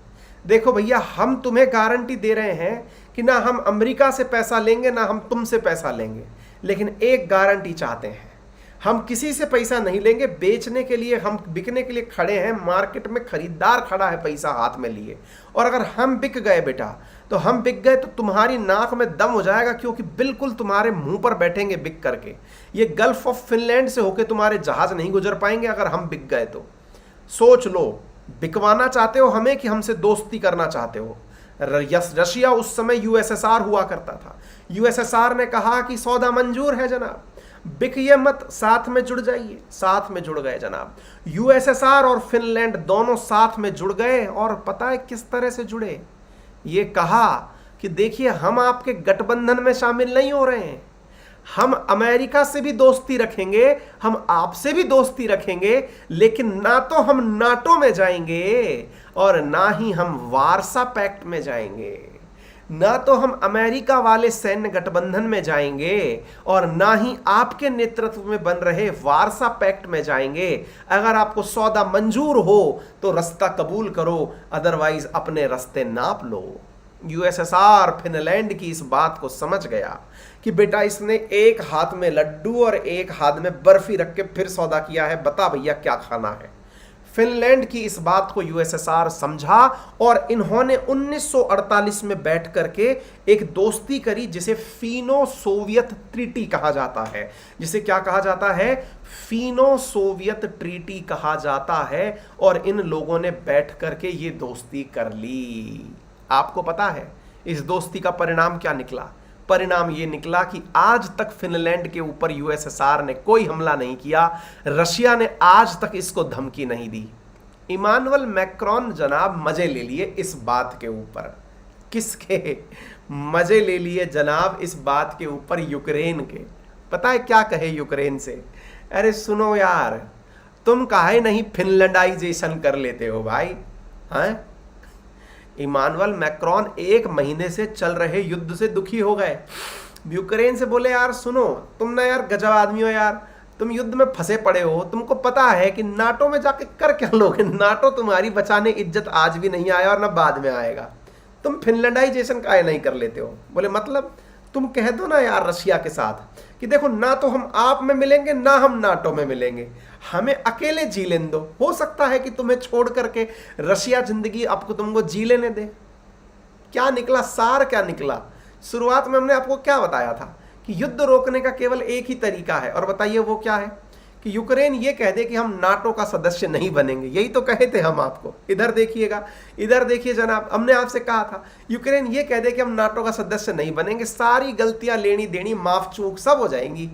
देखो भैया, हम तुम्हें गारंटी दे रहे हैं कि ना हम अमेरिका से पैसा लेंगे ना हम तुमसे पैसा लेंगे, लेकिन एक गारंटी चाहते हैं, हम किसी से पैसा नहीं लेंगे, बेचने के लिए हम बिकने के लिए खड़े हैं, मार्केट में खरीदार खड़ा है पैसा हाथ में लिए, और अगर हम बिक गए बेटा तो हम बिक गए तो तुम्हारी नाक में दम हो जाएगा, क्योंकि बिल्कुल तुम्हारे मुंह पर बैठेंगे बिक करके। ये गल्फ ऑफ फिनलैंड से होके तुम्हारे जहाज नहीं गुजर पाएंगे अगर हम बिक गए तो। सोच लो, बिकवाना चाहते हो हमें कि हमसे दोस्ती करना चाहते हो? रशिया उस समय यूएसएसआर हुआ करता था। यूएसएसआर ने कहा कि सौदा मंजूर है जनाब, बिकिए मत, साथ में जुड़ जाइए। साथ में जुड़ गए जनाब, यूएसएसआर और फिनलैंड दोनों साथ में जुड़ गए। और पता है किस तरह से जुड़े? ये कहा कि देखिए, हम आपके गठबंधन में शामिल नहीं हो रहे हैं, हम अमेरिका से भी दोस्ती रखेंगे, हम आपसे भी दोस्ती रखेंगे, लेकिन ना तो हम नाटो में जाएंगे और ना ही हम वार्सा पैक्ट में जाएंगे, ना तो हम अमेरिका वाले सैन्य गठबंधन में जाएंगे और ना ही आपके नेतृत्व में बन रहे वार्सा पैक्ट में जाएंगे। अगर आपको सौदा मंजूर हो तो रास्ता कबूल करो, अदरवाइज अपने रास्ते नाप लो। यूएसएसआर फिनलैंड की इस बात को समझ गया कि बेटा इसने एक हाथ में लड्डू और एक हाथ में बर्फी रख के फिर सौदा किया है, बता भैया क्या खाना है। फिनलैंड की इस बात को यूएसएसआर समझा और इन्होंने 1948 में बैठ करके एक दोस्ती करी जिसे फिनो सोवियत ट्रीटी कहा जाता है। जिसे क्या कहा जाता है? फिनो सोवियत ट्रीटी कहा जाता है। और इन लोगों ने बैठ करके ये दोस्ती कर ली। आपको पता है इस दोस्ती का परिणाम क्या निकला? परिणाम ये निकला कि आज तक फिनलैंड के ऊपर यूएसएसआर ने कोई हमला नहीं किया, रशिया ने आज तक इसको धमकी नहीं दी। इमानुएल मैक्रोन जनाब मजे ले लिए इस बात के ऊपर। किसके मजे ले लिए जनाब? इस बात के ऊपर यूक्रेन के। पता है क्या कहे यूक्रेन से? अरे सुनो यार, तुम काहे नहीं फिनलैंडाइजेशन कर लेते हो भाई? हैं? इमानुअल मैक्रोन 1 महीने से चल रहे युद्ध से दुखी हो गए। यूक्रेन से बोले यार सुनो, तुम ना यार गजब आदमी हो यार, तुम युद्ध में फंसे पड़े हो, तुमको पता है कि नाटो में जाके कर क्या लोगे? नाटो तुम्हारी बचाने इज्जत आज भी नहीं आया और ना बाद में आएगा। तुम फिनलैंडाइजेशन काहे नहीं कर लेते हो? बोले मतलब तुम कह दो ना यार रशिया के साथ कि देखो ना तो हम आप में मिलेंगे ना हम नाटो में मिलेंगे, हमें अकेले जी लेने दो, हो सकता है कि तुम्हें छोड़ करके रशिया जिंदगी आपको तुमको जी लेने दे। क्या निकला सार, क्या निकला? शुरुआत में हमने आपको क्या बताया था कि युद्ध रोकने का केवल एक ही तरीका है, और बताइए वो क्या है? कि यूक्रेन ये कह दे कि हम नाटो का सदस्य नहीं बनेंगे। यही तो कहे थे हम आपको। इधर देखिएगा, इधर देखिए जनाब, हमने आपसे कहा था यूक्रेन ये कह दे कि हम नाटो का सदस्य नहीं बनेंगे, सारी गलतियां लेनी देनी माफ चूक सब हो जाएंगी।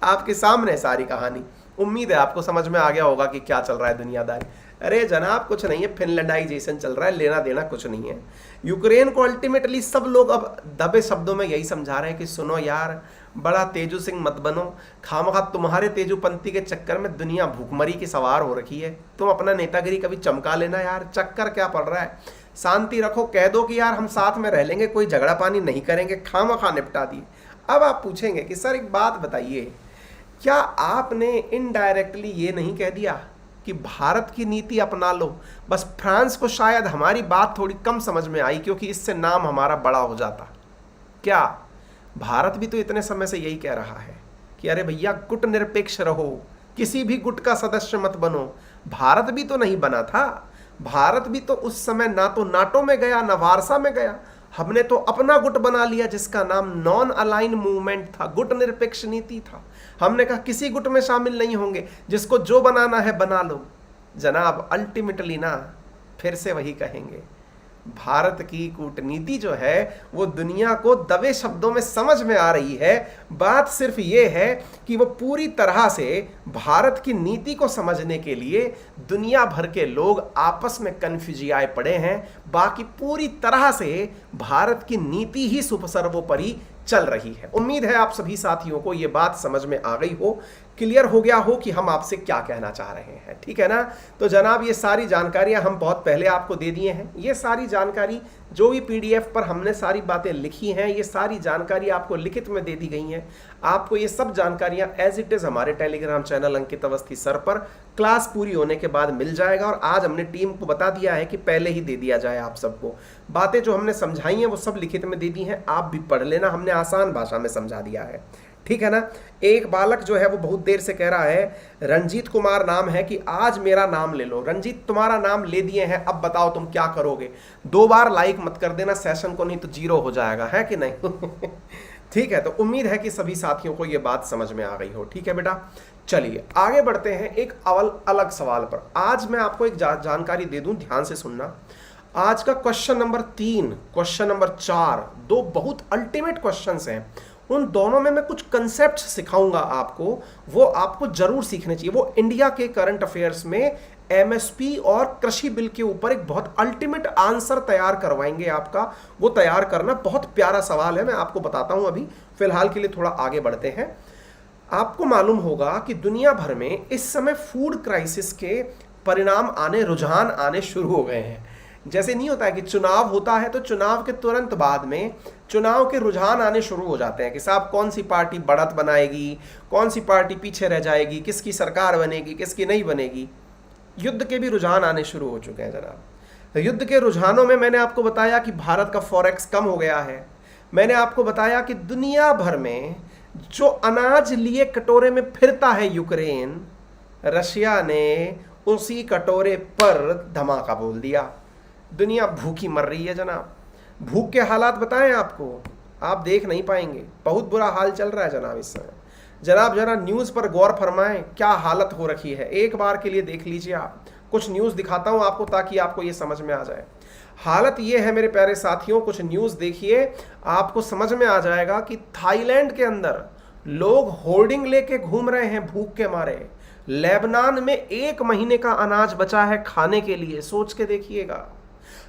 आपके सामने सारी कहानी। उम्मीद है आपको समझ में आ गया होगा कि क्या चल रहा है दुनियादारी। अरे जनाब कुछ नहीं है, फिनलैंडाइजेशन चल रहा है, लेना देना कुछ नहीं है। यूक्रेन को अल्टीमेटली सब लोग अब दबे शब्दों में यही समझा रहे हैं कि सुनो यार, बड़ा तेजू सिंह मत बनो, खामखा तुम्हारे तेजूपंथी के चक्कर में दुनिया भूखमरी की सवार हो रखी है। तुम अपना नेतागिरी कभी चमका लेना यार, चक्कर क्या पड़ रहा है? शांति रखो, कह दो कि यार हम साथ में रह लेंगे, कोई झगड़ा पानी नहीं करेंगे, खामखा निपटा दिए। अब आप पूछेंगे कि सर एक बात बताइए, क्या आपने इनडायरेक्टली ये नहीं कह दिया कि भारत की नीति अपना लो? बस फ्रांस को शायद हमारी बात थोड़ी कम समझ में आई, क्योंकि इससे नाम हमारा बड़ा हो जाता। क्या भारत भी तो इतने समय से यही कह रहा है कि अरे भैया गुट निरपेक्ष रहो, किसी भी गुट का सदस्य मत बनो। भारत भी तो नहीं बना था, भारत भी तो उस समय ना तो नाटो में गया ना वार्सा में गया, हमने तो अपना गुट बना लिया जिसका नाम नॉन अलाइन मूवमेंट था, गुट निरपेक्ष नीति था। हमने कहा किसी गुट में शामिल नहीं होंगे, जिसको जो बनाना है बना लो। जनाब अल्टीमेटली ना फिर से वही कहेंगे, भारत की कूटनीति जो है वो दुनिया को दबे शब्दों में समझ में आ रही है। बात सिर्फ ये है कि वो पूरी तरह से भारत की नीति को समझने के लिए दुनिया भर के लोग आपस में कन्फ्यूजियाए पड़े हैं। बाकी पूरी तरह से भारत की नीति ही सर्वोपरि चल रही है। उम्मीद है आप सभी साथियों को ये बात समझ में आ गई हो, क्लियर हो गया हो कि हम आपसे क्या कहना चाह रहे हैं। ठीक है ना? तो जनाब ये सारी जानकारियां हम बहुत पहले आपको दे दिए हैं। ये सारी जानकारी जो भी पीडीएफ पर हमने सारी बातें लिखी हैं, ये सारी जानकारी आपको लिखित में दे दी गई हैं। आपको ये सब जानकारियां एज इट इज हमारे टेलीग्राम चैनल अंकित अवस्थी सर पर क्लास पूरी होने के बाद मिल जाएगा। और आज हमने टीम को बता दिया है कि पहले ही दे दिया जाए आप सबको। बातें जो हमने समझाई हैं वो सब लिखित में दे दी हैं, आप भी पढ़ लेना, हमने आसान भाषा में समझा दिया है। ठीक है ना? एक बालक जो है वो बहुत देर से कह रहा है, रंजीत कुमार नाम है, कि आज मेरा नाम ले लो। रंजीत तुम्हारा नाम ले दिए हैं, अब बताओ तुम क्या करोगे? 2 बार लाइक मत कर देना सेशन को, नहीं तो 0 हो जाएगा, है कि नहीं? ठीक है, तो उम्मीद है कि सभी साथियों को ये बात समझ में आ गई हो। ठीक है बेटा, चलिए आगे बढ़ते हैं एक अलग सवाल पर। आज मैं आपको एक जानकारी दे दूं, ध्यान से सुनना। आज का क्वेश्चन नंबर 3, क्वेश्चन नंबर 4, 2 बहुत अल्टीमेट क्वेश्चंस हैं। उन दोनों में मैं कुछ कंसेप्ट सिखाऊंगा आपको, वो आपको जरूर सीखने चाहिए। वो इंडिया के करंट अफेयर्स में एमएसपी और कृषि बिल के ऊपर एक बहुत अल्टीमेट आंसर तैयार करवाएंगे आपका। वो तैयार करना बहुत प्यारा सवाल है, मैं आपको बताता हूं। अभी फिलहाल के लिए थोड़ा आगे बढ़ते हैं। आपको मालूम होगा कि दुनिया भर में इस समय फूड क्राइसिस के परिणाम आने, रुझान आने शुरू हो गए हैं। जैसे नहीं होता है कि चुनाव होता है तो चुनाव के तुरंत बाद में चुनाव के रुझान आने शुरू हो जाते हैं कि साहब कौन सी पार्टी बढ़त बनाएगी, कौन सी पार्टी पीछे रह जाएगी, किसकी सरकार बनेगी, किसकी नहीं बनेगी। युद्ध के भी रुझान आने शुरू हो चुके हैं जनाब। तो युद्ध के रुझानों में मैंने आपको बताया कि भारत का फॉरेक्स कम हो गया है। मैंने आपको बताया कि दुनिया भर में जो अनाज लिए कटोरे में फिरता है यूक्रेन, रशिया ने उसी कटोरे पर धमाका बोल दिया। दुनिया भूखी मर रही है जनाब। भूख के हालात बताएं आपको, आप देख नहीं पाएंगे, बहुत बुरा हाल चल रहा है जनाब इस समय। जनाब जरा न्यूज़ पर गौर फरमाएं, क्या हालत हो रखी है, एक बार के लिए देख लीजिए आप। कुछ न्यूज़ दिखाता हूं आपको ताकि आपको ये समझ में आ जाए। हालत ये है मेरे प्यारे साथियों, कुछ न्यूज़ देखिए, आपको समझ में आ जाएगा कि थाईलैंड के अंदर लोग होर्डिंग लेके घूम रहे हैं भूख के मारे। लेबनान में 1 महीने का अनाज बचा है खाने के लिए, सोच के देखिएगा।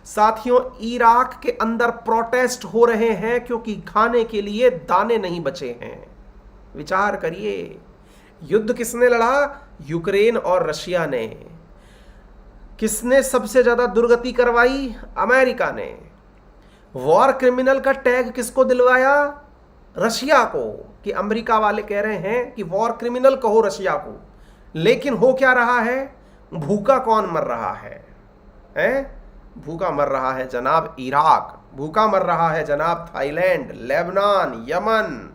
साथियों इराक के अंदर प्रोटेस्ट हो रहे हैं क्योंकि खाने के लिए दाने नहीं बचे हैं। विचार करिए, युद्ध किसने लड़ा? यूक्रेन और रशिया ने। किसने सबसे ज्यादा दुर्गति करवाई? अमेरिका ने। वॉर क्रिमिनल का टैग किसको दिलवाया? रशिया को, कि अमेरिका वाले कह रहे हैं कि वॉर क्रिमिनल कहो रशिया को। लेकिन हो क्या रहा है? भूखा कौन मर रहा है? भूखा मर रहा है जनाब इराक, भूखा मर रहा है जनाब थाईलैंड, लेबनान, यमन।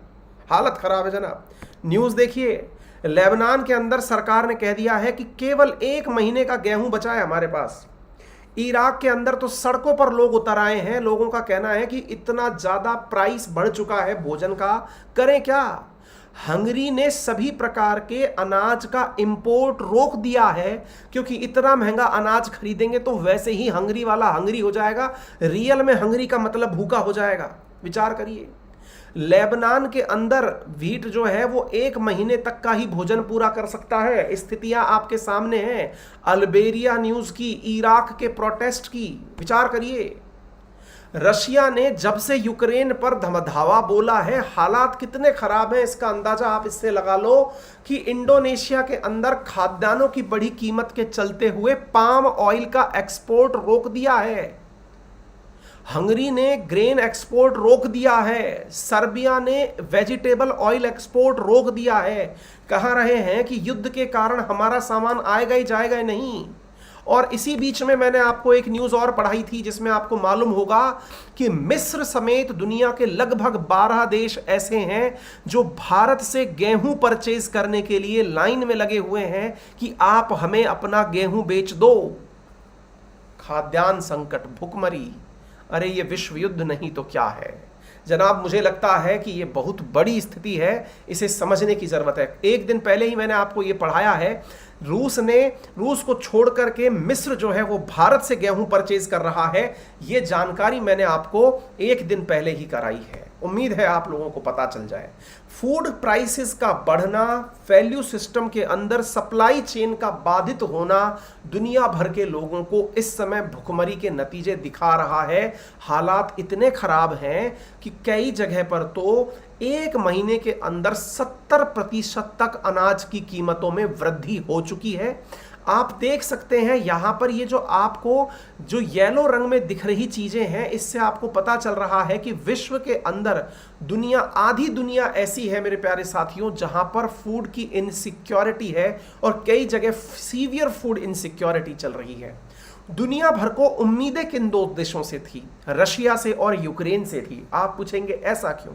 हालत खराब है जनाब। न्यूज देखिए, लेबनान के अंदर सरकार ने कह दिया है कि केवल 1 महीने का गेहूं बचा है हमारे पास। इराक के अंदर तो सड़कों पर लोग उतर आए हैं। लोगों का कहना है कि इतना ज्यादा प्राइस बढ़ चुका है भोजन का, करें क्या? हंगरी ने सभी प्रकार के अनाज का इंपोर्ट रोक दिया है, क्योंकि इतना महंगा अनाज खरीदेंगे तो वैसे ही हंगरी वाला हंगरी हो जाएगा। रियल में हंगरी का मतलब भूखा हो जाएगा। विचार करिए, लेबनान के अंदर व्हीट जो है वो 1 महीने तक का ही भोजन पूरा कर सकता है। स्थितियां आपके सामने हैं। अल्बेरिया न्यूज की, इराक के प्रोटेस्ट की। विचार करिए, रशिया ने जब से यूक्रेन पर धमधावा बोला है, हालात कितने खराब हैं इसका अंदाजा आप इससे लगा लो कि इंडोनेशिया के अंदर खाद्यान्नों की बढ़ी कीमत के चलते हुए पाम ऑयल का एक्सपोर्ट रोक दिया है। हंगरी ने ग्रेन एक्सपोर्ट रोक दिया है। सर्बिया ने वेजिटेबल ऑयल एक्सपोर्ट रोक दिया है। कह रहे हैं कि युद्ध के कारण हमारा सामान आएगा ही जाएगा नहीं। और इसी बीच में मैंने आपको एक न्यूज और पढ़ाई थी जिसमें आपको मालूम होगा कि मिस्र समेत दुनिया के लगभग 12 देश ऐसे हैं जो भारत से गेहूं परचेज करने के लिए लाइन में लगे हुए हैं कि आप हमें अपना गेहूं बेच दो। खाद्यान्न संकट, भुखमरी, अरे ये विश्व युद्ध नहीं तो क्या है जनाब। मुझे लगता है कि ये बहुत बड़ी स्थिति है, इसे समझने की जरूरत है। एक दिन पहले ही मैंने आपको ये पढ़ाया है, रूस को छोड़ करके मिस्र जो है वो भारत से गेहूं परचेज कर रहा है। ये जानकारी मैंने आपको एक दिन पहले ही कराई है। उम्मीद है आप लोगों को पता चल जाए। फूड प्राइसेस का बढ़ना, वैल्यू सिस्टम के अंदर सप्लाई चेन का बाधित होना दुनिया भर के लोगों को इस समय भुखमरी के नतीजे दिखा रहा है। हालात इतने खराब हैं कि कई जगह पर तो 1 महीने के अंदर 70% तक अनाज की कीमतों में वृद्धि हो चुकी है। आप देख सकते हैं यहां पर ये जो आपको जो येलो रंग में दिख रही चीजें हैं, इससे आपको पता चल रहा है कि विश्व के अंदर आधी दुनिया ऐसी है मेरे प्यारे साथियों जहां पर फूड की इनसिक्योरिटी है और कई जगह सीवियर फूड इनसिक्योरिटी चल रही है। दुनिया भर को उम्मीदें किन 2 देशों से थी? रशिया से और यूक्रेन से थी। आप पूछेंगे ऐसा क्यों?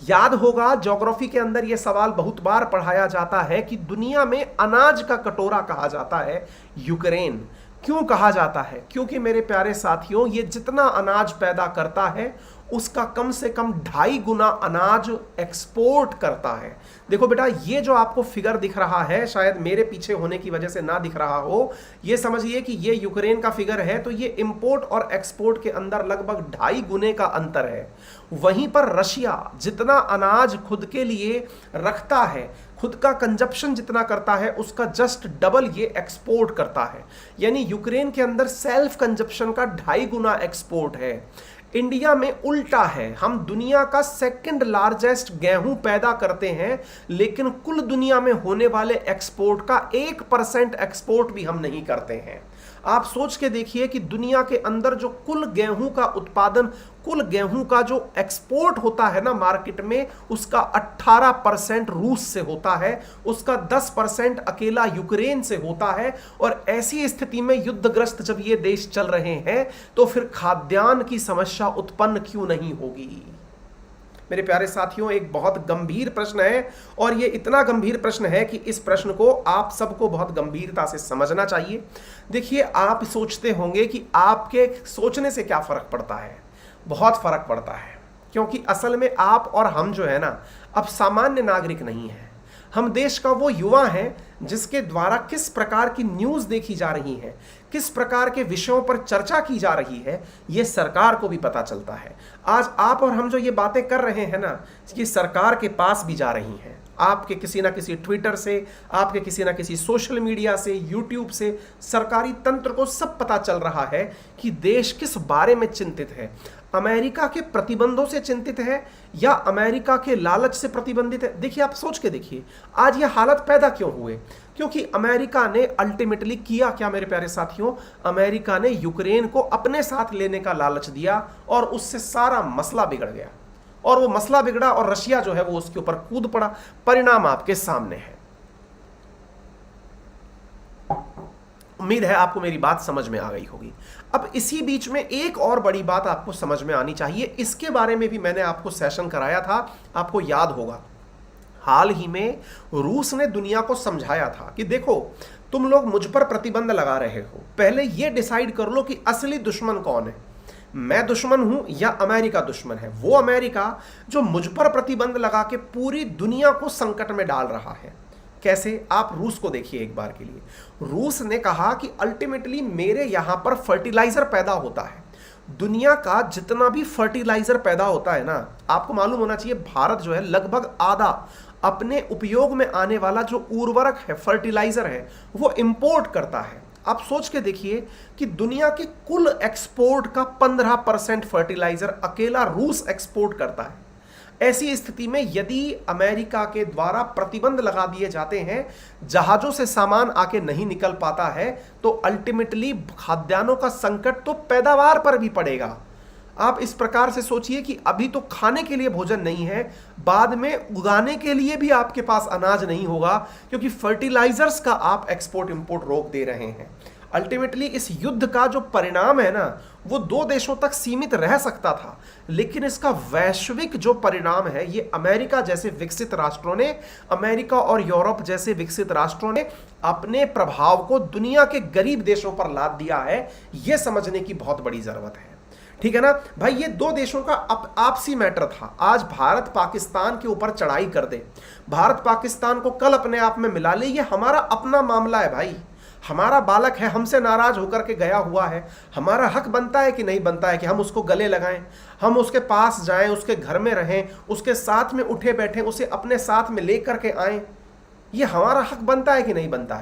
याद होगा ज्योग्राफी के अंदर यह सवाल बहुत बार पढ़ाया जाता है कि दुनिया में अनाज का कटोरा कहा जाता है यूक्रेन। क्यों कहा जाता है? क्योंकि मेरे प्यारे साथियों ये जितना अनाज पैदा करता है उसका कम से कम 2.5 गुना अनाज एक्सपोर्ट करता है। देखो बेटा, ये जो आपको फिगर दिख रहा है, शायद मेरे पीछे होने की वजह से ना दिख रहा हो, ये समझिए कि ये यूक्रेन का फिगर है, तो ये इंपोर्ट और एक्सपोर्ट के अंदर लगभग 2.5 गुने का अंतर है। वहीं पर रशिया जितना अनाज खुद के लिए रखता है, खुद का कंजप्शन जितना करता है, उसका जस्ट डबल ये एक्सपोर्ट करता है। यानी यूक्रेन के अंदर सेल्फ कंजप्शन का 2.5 गुना एक्सपोर्ट है। इंडिया में उल्टा है, हम दुनिया का 2nd लार्जेस्ट गेहूं पैदा करते हैं, लेकिन कुल दुनिया में होने वाले एक्सपोर्ट का 1% एक्सपोर्ट भी हम नहीं करते हैं। आप सोच के देखिए कि दुनिया के अंदर जो कुल गेहूं का उत्पादन, कुल गेहूं का जो एक्सपोर्ट होता है ना मार्केट में, उसका 18% रूस से होता है, उसका 10% अकेला यूक्रेन से होता है। और ऐसी स्थिति में युद्धग्रस्त जब ये देश चल रहे हैं तो फिर खाद्यान्न की समस्या उत्पन्न क्यों नहीं होगी? मेरे प्यारे साथियों, एक बहुत गंभीर प्रश्न है और ये इतना गंभीर प्रश्न है कि इस प्रश्न को आप सबको बहुत गंभीरता से समझना चाहिए। देखिए, आप सोचते होंगे कि आपके सोचने से क्या फर्क पड़ता है। बहुत फर्क पड़ता है, क्योंकि असल में आप और हम जो है ना, अब सामान्य नागरिक नहीं है। हम देश का वो युवा है जिसके द्वारा किस प्रकार की न्यूज़ देखी जा रही है, किस प्रकार के विषयों पर चर्चा की जा रही है, ये सरकार को भी पता चलता है। आज आप और हम जो ये बातें कर रहे हैं ना, ये सरकार के पास भी जा रही हैं। आपके किसी ना किसी ट्विटर से, आपके किसी ना किसी सोशल मीडिया से, यूट्यूब से सरकारी तंत्र को सब पता चल रहा है कि देश किस बारे में चिंतित है। अमेरिका के प्रतिबंधों से चिंतित है या अमेरिका के लालच से प्रतिबंधित है? देखिए, आप सोच के देखिए, आज ये हालत पैदा क्यों हुए? क्योंकि अमेरिका ने अल्टीमेटली किया क्या मेरे प्यारे साथियों? अमेरिका ने यूक्रेन को अपने साथ लेने का लालच दिया और उससे सारा मसला बिगड़ गया, और वो मसला बिगड़ा और रशिया जो है वो उसके ऊपर कूद पड़ा। परिणाम आपके सामने है। उम्मीद है आपको मेरी बात समझ में आ गई होगी। अब इसी बीच में एक और बड़ी बात आपको समझ में आनी चाहिए, इसके बारे में भी मैंने आपको सेशन कराया था, आपको याद होगा। हाल ही में रूस ने दुनिया को समझाया था कि देखो, तुम लोग मुझ पर प्रतिबंध लगा रहे हो, पहले यह डिसाइड कर लो कि असली दुश्मन कौन है, मैं दुश्मन हूं या अमेरिका दुश्मन है। वो अमेरिका जो मुझ पर प्रतिबंध लगा के पूरी दुनिया को संकट में डाल रहा है। कैसे? आप रूस को देखिए एक बार के लिए। रूस ने कहा कि अल्टीमेटली मेरे यहां पर फर्टिलाइजर पैदा होता है, दुनिया का जितना भी फर्टिलाइजर पैदा होता है ना, आपको मालूम होना चाहिए भारत जो है लगभग आधा अपने उपयोग में आने वाला जो उर्वरक है, फर्टिलाइजर है, वो इंपोर्ट करता है। आप सोच के देखिए कि दुनिया के कुल एक्सपोर्ट का 15% फर्टिलाइजर अकेला रूस एक्सपोर्ट करता है। ऐसी स्थिति में यदि अमेरिका के द्वारा प्रतिबंध लगा दिए जाते हैं, जहाजों से सामान आके नहीं निकल पाता है, तो अल्टीमेटली खाद्यान्नों का संकट तो पैदावार पर भी पड़ेगा। आप इस प्रकार से सोचिए कि अभी तो खाने के लिए भोजन नहीं है, बाद में उगाने के लिए भी आपके पास अनाज नहीं होगा, क्योंकि फर्टिलाइजर्स का आप एक्सपोर्ट इंपोर्ट रोक दे रहे हैं। अल्टीमेटली इस युद्ध का जो परिणाम है ना, वो 2 देशों तक सीमित रह सकता था, लेकिन इसका वैश्विक जो परिणाम है, ये अमेरिका जैसे विकसित राष्ट्रों ने, अमेरिका और यूरोप जैसे विकसित राष्ट्रों ने अपने प्रभाव को दुनिया के गरीब देशों पर लाद दिया है। ये समझने की बहुत बड़ी जरूरत है, ठीक है ना भाई। ये 2 देशों का आपसी मैटर था। आज भारत पाकिस्तान के ऊपर चढ़ाई कर दे, भारत पाकिस्तान को कल अपने आप में मिला ले, ये हमारा अपना मामला है भाई। हमारा बालक है, हमसे नाराज होकर के गया हुआ है, हमारा हक बनता है कि नहीं बनता है कि हम उसको गले लगाएं, हम उसके पास जाएं, उसके घर में रहें, उसके साथ में उठे बैठे, उसे अपने साथ में लेकर के आएं? ये हमारा हक बनता है कि नहीं बनता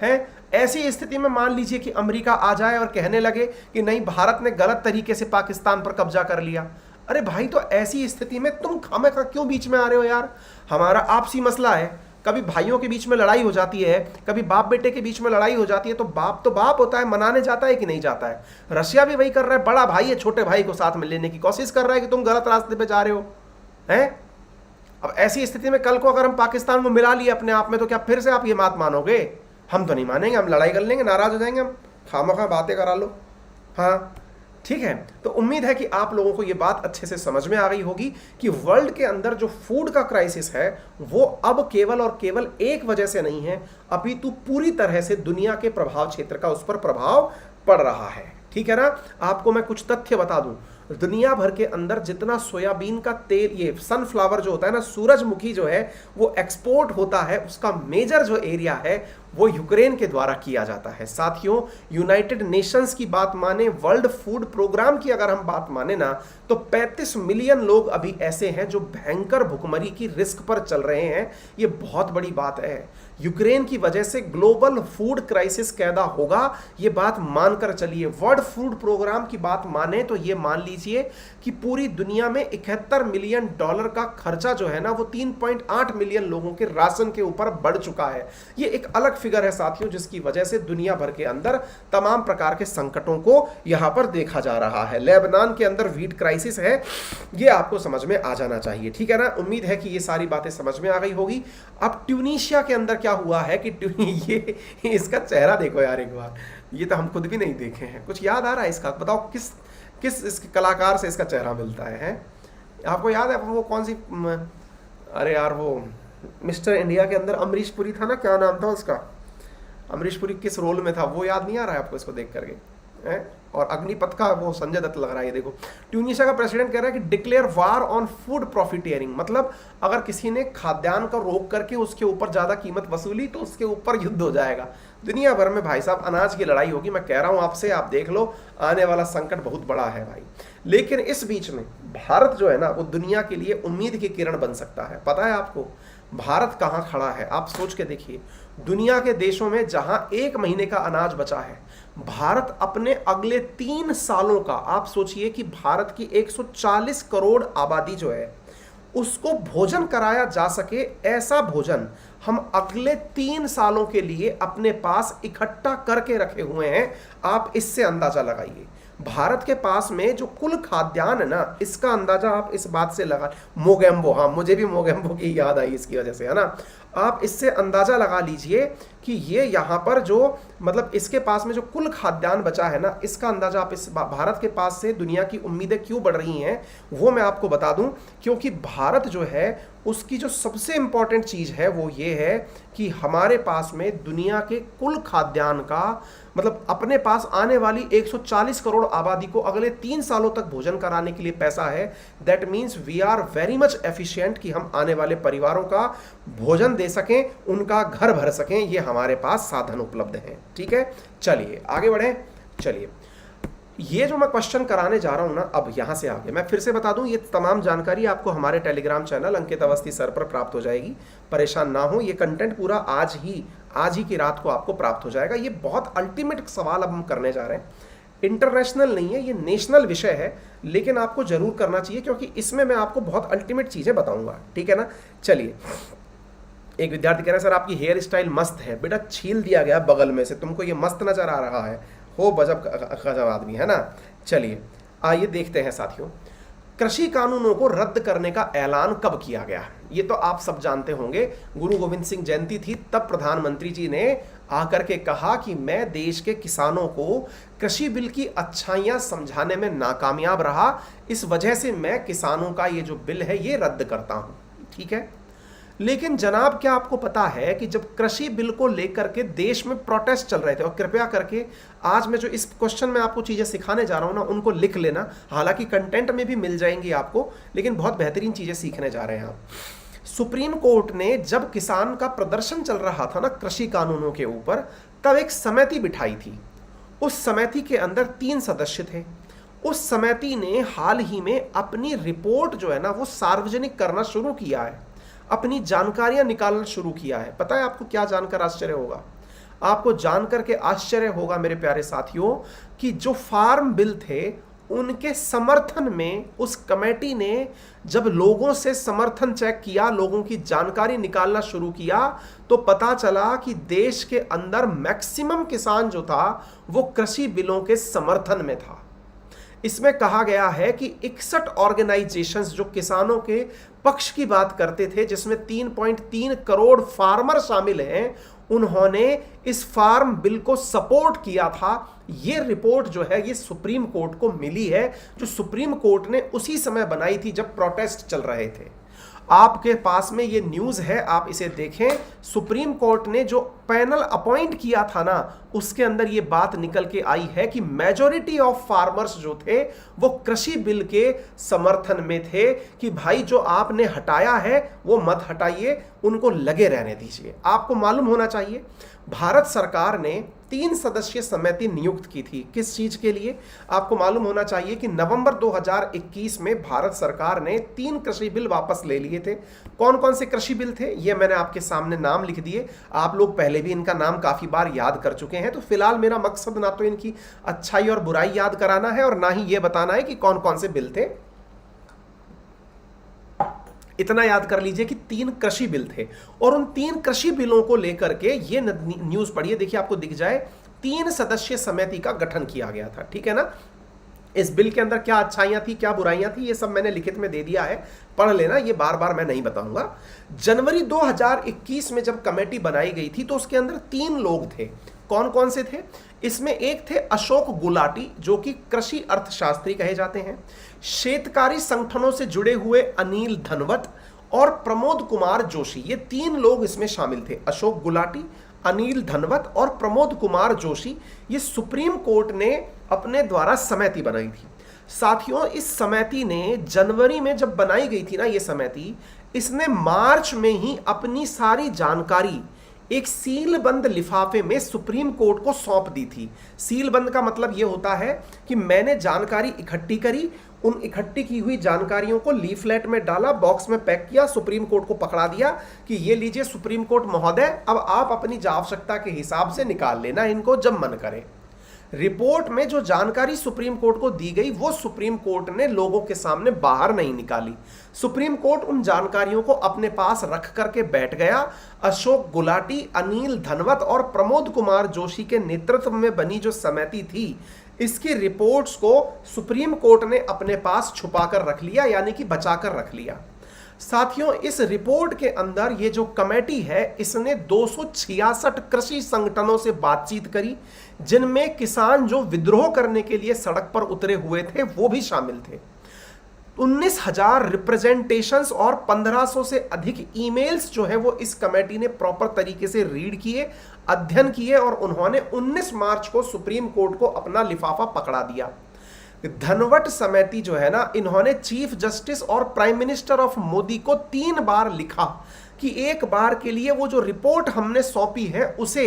है? ऐसी स्थिति में मान लीजिए कि अमेरिका आ जाए और कहने लगे कि नहीं, भारत ने गलत तरीके से पाकिस्तान पर कब्जा कर लिया। अरे भाई, तो ऐसी स्थिति में तुम खामखा क्यों बीच में आ रहे हो यार? हमारा आपसी मसला है, कभी भाइयों के बीच में लड़ाई हो जाती है, कभी बाप बेटे के बीच में लड़ाई हो जाती है, तो बाप होता है, मनाने जाता है कि नहीं जाता है? रशिया भी वही कर रहा है, बड़ा भाई है छोटे भाई को साथ में लेने की कोशिश कर रहा है कि तुम गलत रास्ते पे जा रहे हो, हैं? अब ऐसी स्थिति में कल को अगर हम पाकिस्तान को मिला लिए अपने आप में, तो क्या फिर से आप ये बात मानोगे? हम तो नहीं मानेंगे, हम लड़ाई कर लेंगे, नाराज हो जाएंगे, हम खामखा बातें करा लो। हाँ, ठीक है। तो उम्मीद है कि आप लोगों को ये बात अच्छे से समझ में आ गई होगी कि वर्ल्ड के अंदर जो फूड का क्राइसिस है, वो अब केवल और केवल एक वजह से नहीं है, अपितु पूरी तरह से दुनिया के प्रभाव क्षेत्र का उस पर प्रभाव पड़ रहा है, ठीक है ना। आपको मैं कुछ तथ्य बता दूं, दुनिया भर के अंदर जितना सोयाबीन का तेल, ये सनफ्लावर जो होता है ना, सूरजमुखी जो है, वो एक्सपोर्ट होता है, उसका मेजर जो एरिया है वो यूक्रेन के द्वारा किया जाता है। साथियों, यूनाइटेड नेशंस की बात माने, वर्ल्ड फूड प्रोग्राम की अगर हम बात माने ना, तो 35 मिलियन लोग अभी ऐसे हैं जो भयंकर भुखमरी की रिस्क पर चल रहे हैं। ये बहुत बड़ी बात है। यूक्रेन की वजह से ग्लोबल फूड क्राइसिस पैदा होगा, ये बात मानकर चलिए। वर्ल्ड फूड प्रोग्राम की बात माने तो ये मान लीजिए कि पूरी दुनिया में $71 मिलियन का खर्चा जो है ना, वो 3.8 मिलियन लोगों के राशन के ऊपर बढ़ चुका है। ये एक अलग फिगर है साथियों, जिसकी वजह से दुनिया भर के अंदर तमाम प्रकार के संकटों को यहां पर देखा जा रहा है। लेबनान के अंदर व्हीट क्राइसिस है, ये आपको समझ में आ जाना चाहिए, ठीक है ना। उम्मीद है कि ये सारी बातें समझ में आ गई होगी। अब ट्यूनीशिया के अंदर क्या हुआ है कि ये इसका चेहरा देखो यार एक बार, ये तो हम खुद भी नहीं देखे हैं। कुछ याद आ रहा है इसका? बताओ किस इसके कलाकार से इसका चेहरा मिलता है? आपको याद है वो कौन सी, अरे यार वो मिस्टर इंडिया के अंदर अमरीश पुरी था ना, क्या नाम था उसका? अमरीश पुरी किस रोल में था वो याद नहीं आ रहा है आपको इसको देख करके? और अग्निपथ का वो संजय दत्त लग रहा है। ये देखो, ट्यूनीशिया का प्रेसिडेंट कह रहा है कि declare war on food profiteering, मतलब अगर किसी ने खाद्यान्न का रोक करके उसके ऊपर ज्यादा कीमत वसूली तो उसके ऊपर युद्ध हो जाएगा। दुनिया भर में भाई साहब अनाज की लड़ाई होगी। मैं कह रहा हूं आपसे, आप देख लो, आने वाला संकट बहुत बड़ा है भाई। लेकिन इस बीच में भारत जो है ना, वो दुनिया के लिए उम्मीद की किरण बन सकता है। पता है आपको भारत कहां खड़ा है? आप सोच के देखिए, दुनिया के देशों में जहां 1 महीने का अनाज बचा है, भारत अपने अगले 3 सालों का, आप सोचिए कि भारत की 140 करोड़ आबादी जो है उसको भोजन कराया जा सके, ऐसा भोजन हम अगले 3 सालों के लिए अपने पास इकट्ठा करके रखे हुए हैं। आप इससे अंदाजा लगाइए भारत के पास में जो कुल खाद्यान्न है ना, इसका अंदाजा आप इस बात से लगा, मोगेम्बो, हाँ मुझे भी मोगेम्बो की याद आई इसकी वजह से, है ना। आप इससे अंदाजा लगा लीजिए कि ये यहाँ पर जो मतलब इसके पास में जो कुल खाद्यान्न बचा है ना, इसका अंदाजा आप इस भारत के पास से दुनिया की उम्मीदें क्यों बढ़ रही हैं वो मैं आपको बता दूं। क्योंकि भारत जो है उसकी जो सबसे इंपॉर्टेंट चीज़ है वो ये है कि हमारे पास में दुनिया के कुल खाद्यान्न का मतलब अपने पास आने वाली 140 करोड़ आबादी को अगले 3 सालों तक भोजन कराने के लिए पैसा है। That means we are very much efficient कि हम आने वाले परिवारों का भोजन दे सकें, उनका घर भर सकें, ये हमारे पास साधन उपलब्ध हैं। ठीक है, चलिए आगे बढ़ें। चलिए, ये जो मैं क्वेश्चन कराने जा रहा हूं ना, अब यहां से आगे मैं फिर से बता दूं, ये तमाम जानकारी आपको हमारे टेलीग्राम चैनल अंकित अवस्थी सर पर प्राप्त हो जाएगी। परेशान ना हो, ये कंटेंट पूरा आज ही की रात को आपको प्राप्त हो जाएगा। ये बहुत अल्टीमेट सवाल अब हम करने जा रहे हैं, इंटरनेशनल नहीं है, ये नेशनल विषय है, लेकिन आपको जरूर करना चाहिए क्योंकि इसमें मैं आपको बहुत अल्टीमेट चीजें बताऊंगा। ठीक है ना। चलिए, एक विद्यार्थी कह रहे हैं सर आपकी हेयर स्टाइल मस्त है। बेटा छील दिया गया बगल में से, तुमको ये मस्त नजर आ रहा है, हो गजब आदमी, है ना। चलिए आइए देखते हैं साथियों, कृषि कानूनों को रद्द करने का ऐलान कब किया गया। ये तो आप सब जानते होंगे, गुरु गोविंद सिंह जयंती थी, तब प्रधानमंत्री जी ने आकर के कहा कि मैं देश के किसानों को कृषि बिल की अच्छाइयां समझाने में नाकामयाब रहा, इस वजह से मैं किसानों का ये जो बिल है ये रद्द करता हूं। ठीक है, लेकिन जनाब क्या आपको पता है कि जब कृषि बिल को लेकर के देश में प्रोटेस्ट चल रहे थे, और कृपया करके आज मैं जो इस क्वेश्चन में आपको चीजें सिखाने जा रहा हूं ना, उनको लिख लेना, हालांकि कंटेंट में भी मिल जाएंगी आपको, लेकिन बहुत बेहतरीन चीजें सीखने जा रहे हैं आप। सुप्रीम कोर्ट ने जब किसान का प्रदर्शन चल रहा था ना कृषि कानूनों के ऊपर, तब एक समिति बिठाई थी। उस समिति के अंदर 3 सदस्य थे। उस समिति ने हाल ही में अपनी रिपोर्ट जो है ना वो सार्वजनिक करना शुरू किया है, अपनी जानकारियां निकालना शुरू किया है। पता है आपको क्या जानकर आश्चर्य होगा? आपको जानकर के आश्चर्य होगा मेरे प्यारे साथियों कि जो फार्म बिल थे उनके समर्थन में उस कमेटी ने जब लोगों से समर्थन चेक किया, लोगों की जानकारी निकालना शुरू किया, तो पता चला कि देश के अंदर मैक्सिमम किसान जो था वो कृषि बिलों के समर्थन में था। इसमें कहा गया है कि 61 ऑर्गेनाइजेशंस जो किसानों के पक्ष की बात करते थे, जिसमें 3.3 करोड़ फार्मर शामिल हैं, उन्होंने इस फार्म बिल को सपोर्ट किया था। ये रिपोर्ट जो है ये सुप्रीम कोर्ट को मिली है, जो सुप्रीम कोर्ट ने उसी समय बनाई थी जब प्रोटेस्ट चल रहे थे। आपके पास में ये न्यूज़ है, आप इसे देखें। सुप्रीम कोर्ट ने जो पैनल अपॉइंट किया था ना, उसके अंदर ये बात निकल के आई है कि मेजॉरिटी ऑफ फार्मर्स जो थे वो कृषि बिल के समर्थन में थे कि भाई जो आपने हटाया है वो मत हटाइए, उनको लगे रहने दीजिए। आपको मालूम होना चाहिए भारत सरकार ने 3 सदस्यीय समिति नियुक्त की थी। किस चीज के लिए? आपको मालूम होना चाहिए कि नवंबर 2021 में भारत सरकार ने 3 कृषि बिल वापस ले लिए थे। कौन कौन से कृषि बिल थे ये मैंने आपके सामने नाम लिख दिए। आप लोग पहले भी इनका नाम काफी बार याद कर चुके हैं, तो फिलहाल मेरा मकसद ना तो इनकी अच्छाई और बुराई याद कराना है और ना ही ये बताना है कि कौन कौन से बिल थे। इतना याद कर लीजिए कि 3 कृषि बिल थे, और उन 3 कृषि बिलों को लेकर के ये न्यूज पढ़िए, देखिए आपको दिख जाए, 3 सदस्यीय समिति का गठन किया गया था। ठीक है ना। इस बिल के अंदर क्या अच्छाइयां थी, क्या बुराइयां थी, ये सब मैंने लिखित में दे दिया है, पढ़ लेना, ये बार बार मैं नहीं बताऊंगा। जनवरी 2021 में जब कमेटी बनाई गई थी तो उसके अंदर 3 लोग थे। कौन कौन से थे? इसमें एक थे अशोक गुलाटी, जो कि कृषि अर्थशास्त्री कहे जाते हैं। शेतकारी संगठनों से जुड़े हुए अनिल धनवत और प्रमोद कुमार जोशी, ये 3 लोग इसमें शामिल थे। अशोक गुलाटी, अनिल धनवत और प्रमोद कुमार जोशी। ये सुप्रीम कोर्ट ने अपने द्वारा समिति बनाई थी। साथियों, इस समिति ने जनवरी में जब बनाई गई थी ना ये समिति, इसने मार्च में ही अपनी सारी जानकारी एक सीलबंद लिफाफे में सुप्रीम कोर्ट को सौंप दी थी। सीलबंद का मतलब यह होता है कि मैंने जानकारी इकट्ठी करी, उन इकट्ठी की हुई जानकारियों को लीफलेट में डाला, बॉक्स में पैक किया, सुप्रीम कोर्ट को पकड़ा दिया कि ये लीजिए सुप्रीम कोर्ट महोदय, अब आप अपनी आवश्यकता के हिसाब से निकाल लेना इनको जब मन करे। रिपोर्ट में जो जानकारी सुप्रीम कोर्ट को दी गई वो सुप्रीम कोर्ट ने लोगों के सामने बाहर नहीं निकाली। सुप्रीम कोर्ट उन जानकारियों को अपने पास रख करके बैठ गया। अशोक गुलाटी, अनिल धनवत और प्रमोद कुमार जोशी के नेतृत्व में बनी जो समिति थी, इसकी रिपोर्ट्स को सुप्रीम कोर्ट ने अपने पास छुपाकर रख लिया, यानी कि बचाकर रख लिया। साथियों, इस रिपोर्ट के अंदर ये जो कमेटी है इसने 266 कृषि संगठनों से बातचीत करी, जिनमें किसान जो विद्रोह करने के लिए सड़क पर उतरे हुए थे वो भी शामिल थे। 19,000 रिप्रेजेंटेशंस और 1500 से अधिक ईमेल्स जो है वो इस कमेटी ने प्रॉपर तरीके से रीड किए, अध्ययन किए और उन्होंने 19 मार्च को सुप्रीम कोर्ट को अपना लिफाफा पकड़ा दिया। धनवट समिति जो है ना, इन्होंने चीफ जस्टिस और प्राइम मिनिस्टर ऑफ मोदी को 3 बार लिखा कि एक बार के लिए वो जो रिपोर्ट हमने सौंपी है उसे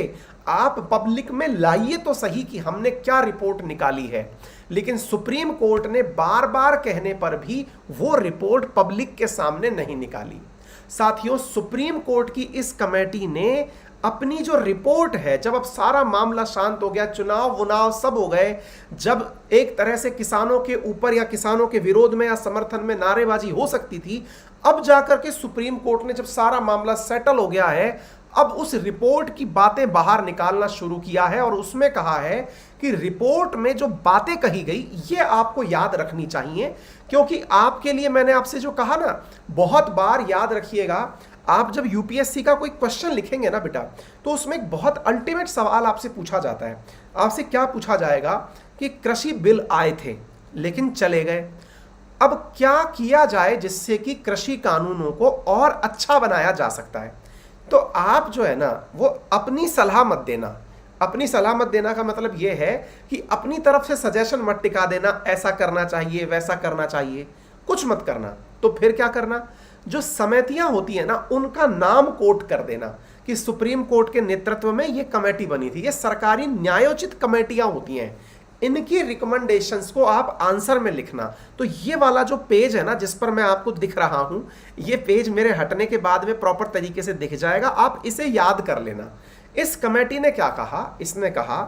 आप पब्लिक में लाइए तो सही कि हमने क्या रिपोर्ट निकाली है। लेकिन सुप्रीम कोर्ट ने बार बार कहने पर भी वो रिपोर्ट पब्लिक के सामने नहीं निकाली। साथियों, सुप्रीम कोर्ट की इस कमेटी ने अपनी जो रिपोर्ट है, जब अब सारा मामला शांत हो गया, चुनाव वुनाव सब हो गए, जब एक तरह से किसानों के ऊपर या किसानों के विरोध में या समर्थन में नारेबाजी हो सकती थी, अब जाकर के सुप्रीम कोर्ट ने जब सारा मामला सेटल हो गया है, अब उस रिपोर्ट की बातें बाहर निकालना शुरू किया है और उसमें कहा है कि रिपोर्ट में जो बातें कही गई ये आपको याद रखनी चाहिए, क्योंकि आपके लिए मैंने आपसे जो कहा ना, बहुत बार याद रखिएगा, आप जब यूपीएससी का कोई क्वेश्चन लिखेंगे ना बेटा, तो उसमें एक बहुत अल्टीमेट सवाल आपसे पूछा जाता है। आपसे क्या पूछा जाएगा कि कृषि बिल आए थे लेकिन चले गए, अब क्या किया जाए जिससे कि कृषि कानूनों को और अच्छा बनाया जा सकता है। तो आप जो है ना वो अपनी सलाह मत देना। अपनी सलाह मत देना का मतलब यह है कि अपनी तरफ से सजेशन मत टिका देना, ऐसा करना चाहिए वैसा करना चाहिए, कुछ मत करना। तो फिर क्या करना, जो समितियां होती है ना उनका नाम कोट कर देना कि सुप्रीम कोर्ट के नेतृत्व में ये कमेटी बनी थी। ये सरकारी न्यायोचित कमेटियां होती हैं, इनकी रिकमेंडेशंस को आप आंसर में लिखना। तो ये वाला जो पेज है ना जिस पर मैं आपको दिख रहा हूं, ये पेज मेरे हटने के बाद में प्रॉपर तरीके से दिख जाएगा, आप इसे याद कर लेना। इस कमेटी ने क्या कहा, इसने कहा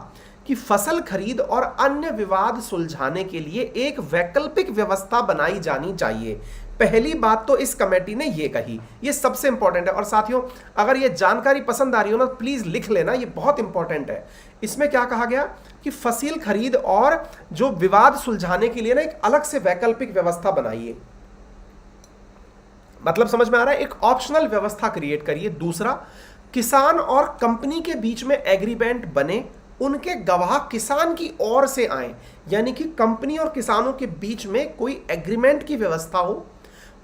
कि फसल खरीद और अन्य विवाद सुलझाने के लिए एक वैकल्पिक व्यवस्था बनाई जानी चाहिए। पहली बात तो इस कमेटी ने ये कही, ये सबसे इंपॉर्टेंट है। और साथियों, अगर ये जानकारी पसंद आ रही हो ना प्लीज लिख लेना, ये बहुत इंपॉर्टेंट है। इसमें क्या कहा गया कि फसल खरीद और जो विवाद सुलझाने के लिए ना एक अलग से वैकल्पिक व्यवस्था बनाइए। मतलब समझ में आ रहा है, एक ऑप्शनल व्यवस्था क्रिएट करिए। दूसरा, किसान और कंपनी के बीच में एग्रीमेंट बने, उनके गवाह किसान की ओर से आए, यानी कि कंपनी और किसानों के बीच में कोई एग्रीमेंट की व्यवस्था हो।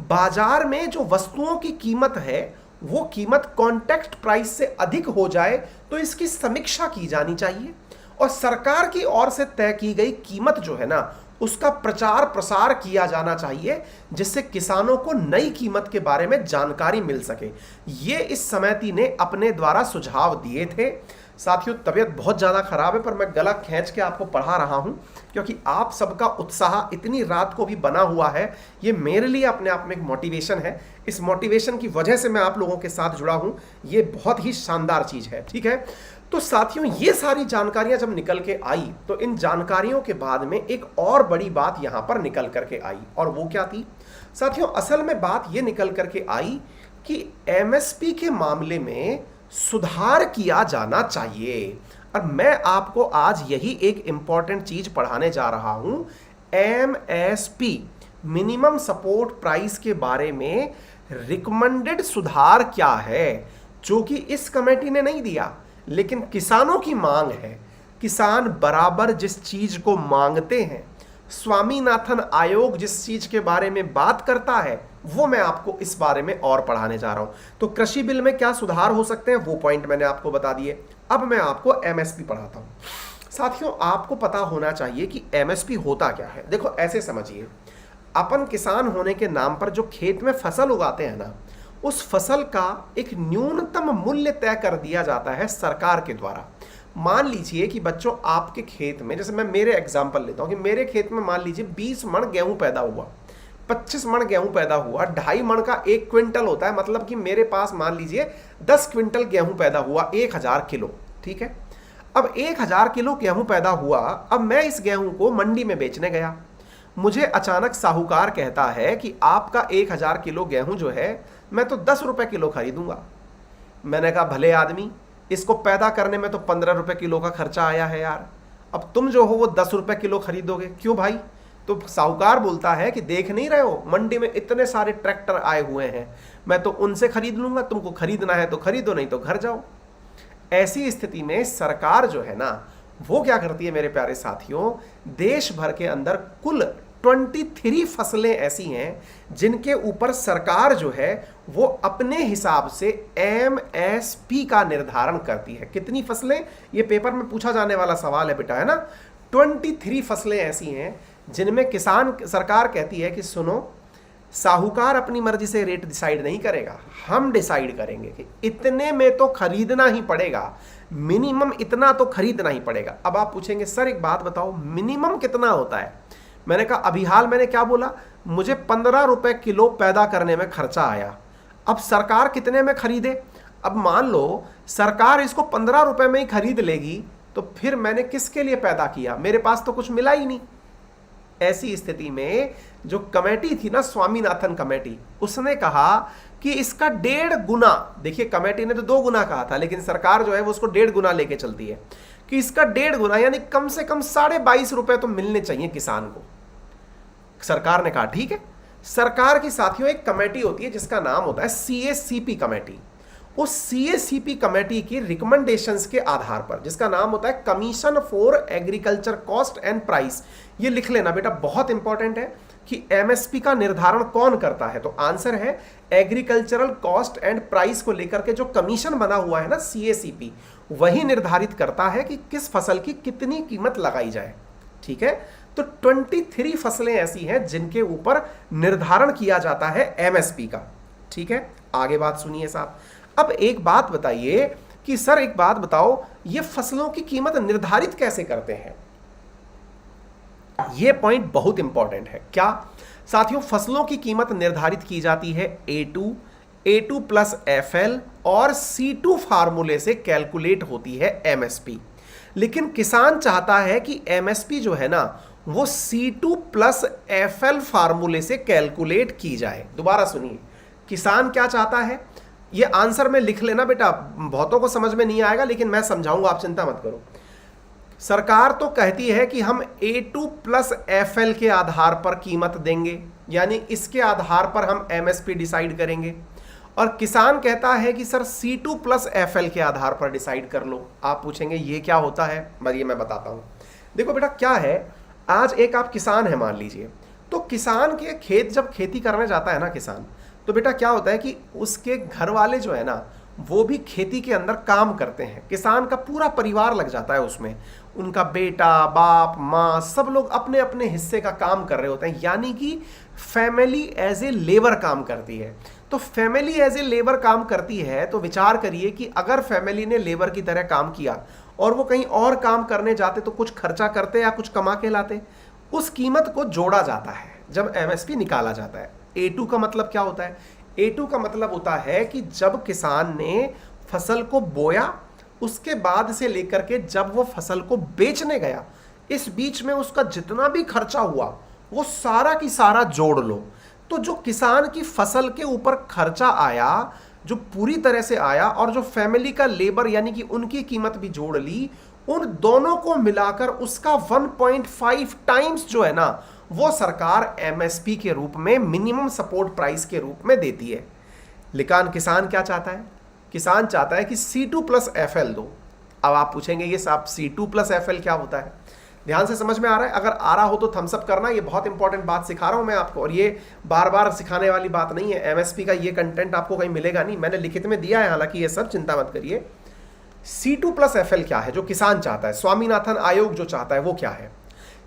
बाजार में जो वस्तुओं की कीमत है वो कीमत कॉन्टेक्स्ट प्राइस से अधिक हो जाए तो इसकी समीक्षा की जानी चाहिए, और सरकार की ओर से तय की गई कीमत जो है ना उसका प्रचार प्रसार किया जाना चाहिए, जिससे किसानों को नई कीमत के बारे में जानकारी मिल सके। ये इस समिति ने अपने द्वारा सुझाव दिए थे। साथियों, तबीयत बहुत ज़्यादा खराब है पर मैं गला खींच के आपको पढ़ा रहा हूं, क्योंकि आप सबका उत्साह इतनी रात को भी बना हुआ है, ये मेरे लिए अपने आप में एक मोटिवेशन है। इस मोटिवेशन की वजह से मैं आप लोगों के साथ जुड़ा हूं, ये बहुत ही शानदार चीज़ है। ठीक है, तो साथियों ये सारी जानकारियां जब निकल के आई तो इन जानकारियों के बाद में एक और बड़ी बात यहां पर निकल करके आई, और वो क्या थी साथियों, असल में बात ये निकल करके आई कि एमएसपी के मामले में सुधार किया जाना चाहिए। और मैं आपको आज यही एक इंपॉर्टेंट चीज पढ़ाने जा रहा हूं, एमएसपी मिनिमम सपोर्ट प्राइस के बारे में रिकमेंडेड सुधार क्या है, जो कि इस कमेटी ने नहीं दिया लेकिन किसानों की मांग है। किसान बराबर जिस चीज को मांगते हैं, स्वामीनाथन आयोग जिस चीज के बारे में बात करता है, वो मैं आपको इस बारे में और पढ़ाने जा रहा हूं। तो कृषि बिल में क्या सुधार हो सकते हैं वो पॉइंट मैंने आपको बता दिए। अब मैं आपको एमएसपी पढ़ाता हूं। साथियों, आपको पता होना चाहिए कि एमएसपी होता क्या है। देखो ऐसे समझिए, अपन किसान होने के नाम पर जो खेत में फसल उगाते हैं ना, उस फसल का एक न्यूनतम मूल्य तय कर दिया जाता है सरकार के द्वारा। मान लीजिए कि बच्चों आपके खेत में, जैसे मैं मेरे एग्जांपल लेता हूं कि मेरे खेत में मान लीजिए 20 मण गेहूं पैदा हुआ, 25 मण गेहूं पैदा हुआ, 2.5 मण का 1 क्विंटल होता है, मतलब कि मेरे पास मान लीजिए 10 क्विंटल गेहूं पैदा हुआ, 1000 किलो। ठीक है, अब 1000 किलो गेहूं पैदा हुआ, अब मैं इस गेहूं को मंडी में बेचने गया, मुझे अचानक साहूकार कहता है कि आपका 1000 किलो गेहूं जो है मैं तो 10 रुपए किलो खरीदूंगा। मैंने कहा भले आदमी, इसको पैदा करने में तो 15 रुपए किलो का खर्चा आया है यार, अब तुम जो हो वो 10 रुपए किलो खरीदोगे, क्यों भाई? तो साहूकार बोलता है कि देख नहीं रहे हो मंडी में इतने सारे ट्रैक्टर आए हुए हैं, मैं तो उनसे खरीद लूंगा, तुमको खरीदना है तो खरीदो, नहीं तो घर जाओ। ऐसी स्थिति में सरकार जो है ना वो क्या करती है मेरे प्यारे साथियों, देश भर के अंदर कुल 23 फसलें ऐसी हैं जिनके ऊपर सरकार जो है वो अपने हिसाब से एमएसपी का निर्धारण करती है। कितनी फसलें? ये पेपर में पूछा जाने वाला सवाल है बेटा, है ना। 23 फसलें ऐसी हैं जिनमें किसान सरकार कहती है कि सुनो, साहूकार अपनी मर्जी से रेट डिसाइड नहीं करेगा, हम डिसाइड करेंगे कि इतने में तो खरीदना ही पड़ेगा, मिनिमम इतना तो खरीदना ही पड़ेगा। अब आप पूछेंगे सर एक बात बताओ, मिनिमम कितना होता है? मैंने कहा अभी हाल मैंने क्या बोला, मुझे 15 रुपए किलो पैदा करने में खर्चा आया, अब सरकार कितने में खरीदे? अब मान लो सरकार इसको 15 रुपए में ही खरीद लेगी, तो फिर मैंने किसके लिए पैदा किया? मेरे पास तो कुछ मिला ही नहीं। ऐसी स्थिति में जो कमेटी थी ना, स्वामीनाथन कमेटी, उसने कहा कि इसका 1.5 गुना, देखिए कमेटी ने तो 2 गुना कहा था, लेकिन सरकार जो है वो उसको 1.5 गुना लेके चलती है कि इसका 1.5 गुना यानी कम से कम 22.5 रुपए तो मिलने चाहिए किसान को। सरकार ने कहा ठीक है। सरकार की साथियों एक कमेटी होती है जिसका नाम होता है सीएसीपी कमेटी। उस सीएसीपी कमेटी की रिकमेंडेशंस के आधार पर, जिसका नाम होता है commission for agriculture cost and price, ये लिख लेना बेटा, बहुत इंपॉर्टेंट है कि एमएसपी का निर्धारण कौन करता है। तो आंसर है एग्रीकल्चरल कॉस्ट एंड प्राइस को लेकर के जो कमीशन बना हुआ है ना सीएसीपी, वही निर्धारित करता है कि किस फसल की कितनी कीमत लगाई जाए। ठीक है, तो 23 फसलें ऐसी हैं जिनके ऊपर निर्धारण किया जाता है एमएसपी का। ठीक है, आगे बात सुनिए साहब। अब एक बात बताइए कि सर एक बात बताओ, ये फसलों की कीमत निर्धारित कैसे करते हैं? ये पॉइंट बहुत इंपॉर्टेंट है। क्या साथियों, फसलों की कीमत निर्धारित की जाती है A2 प्लस FL और C2 फार्मूले से कैलकुलेट होती है एमएसपी। लेकिन किसान चाहता है कि एमएसपी जो है ना वो C2 प्लस FL फार्मूले से कैलकुलेट की जाए। दोबारा सुनिए, किसान क्या चाहता है? ये आंसर में लिख लेना बेटा, बहुतों को समझ में नहीं आएगा लेकिन मैं समझाऊंगा, आप चिंता मत करो। सरकार तो कहती है कि हम A2 प्लस FL के आधार पर कीमत देंगे, यानी इसके आधार पर हम एमएसपी डिसाइड करेंगे, और किसान कहता है कि सर C2 प्लस FL के आधार पर डिसाइड कर लो। आप पूछेंगे ये क्या होता है? ये मैं बताता हूं। देखो बेटा क्या है, आज एक आप किसान है मान लीजिए, तो किसान के खेत जब खेती करने जाता है ना किसान, तो बेटा क्या होता है कि उसके घर वाले जो है ना वो भी खेती के अंदर काम करते हैं। किसान का पूरा परिवार लग जाता है उसमें, उनका बेटा, बाप, माँ, सब लोग अपने अपने हिस्से का काम कर रहे होते हैं, यानी कि फैमिली एज ए लेबर काम करती है। तो फैमिली एज ए लेबर काम करती है, तो विचार करिए कि अगर फैमिली ने लेबर की तरह काम किया और वो कहीं और काम करने जाते तो कुछ खर्चा करते या कुछ कमा के लाते, उस कीमत को जोड़ा जाता है जब एमएसपी निकाला जाता है। A2 का मतलब क्या होता है? A2 का मतलब होता है कि जब किसान ने फसल को बोया, उसके बाद से लेकर के जब वो फसल को बेचने गया, इस बीच में उसका जितना भी खर्चा हुआ वो सारा की सारा जोड़ लो। तो जो किसान की फसल के ऊपर खर्चा आया, जो पूरी तरह से आया, और जो फैमिली का लेबर यानी कि उनकी कीमत भी जोड़ ली, उन दोनों को मिलाकर उसका 1.5 टाइम्स जो है ना वो सरकार एमएसपी के रूप में, मिनिमम सपोर्ट प्राइस के रूप में देती है। लेकिन किसान क्या चाहता है? किसान चाहता है कि C2 प्लस FL दो। अब आप पूछेंगे ये साहब C2 प्लस FL क्या होता है? ध्यान से समझ में आ रहा है? अगर आ रहा हो तो थम्स अप करना, ये बहुत इंपॉर्टेंट बात सिखा रहा हूं मैं आपको, और ये बार बार सिखाने वाली बात नहीं है। एमएसपी का ये कंटेंट आपको कहीं मिलेगा नहीं, मैंने लिखित में दिया है हालांकि, ये सब चिंता मत करिए। C2 प्लस FL क्या है जो किसान चाहता है, स्वामीनाथन आयोग जो चाहता है वो क्या है?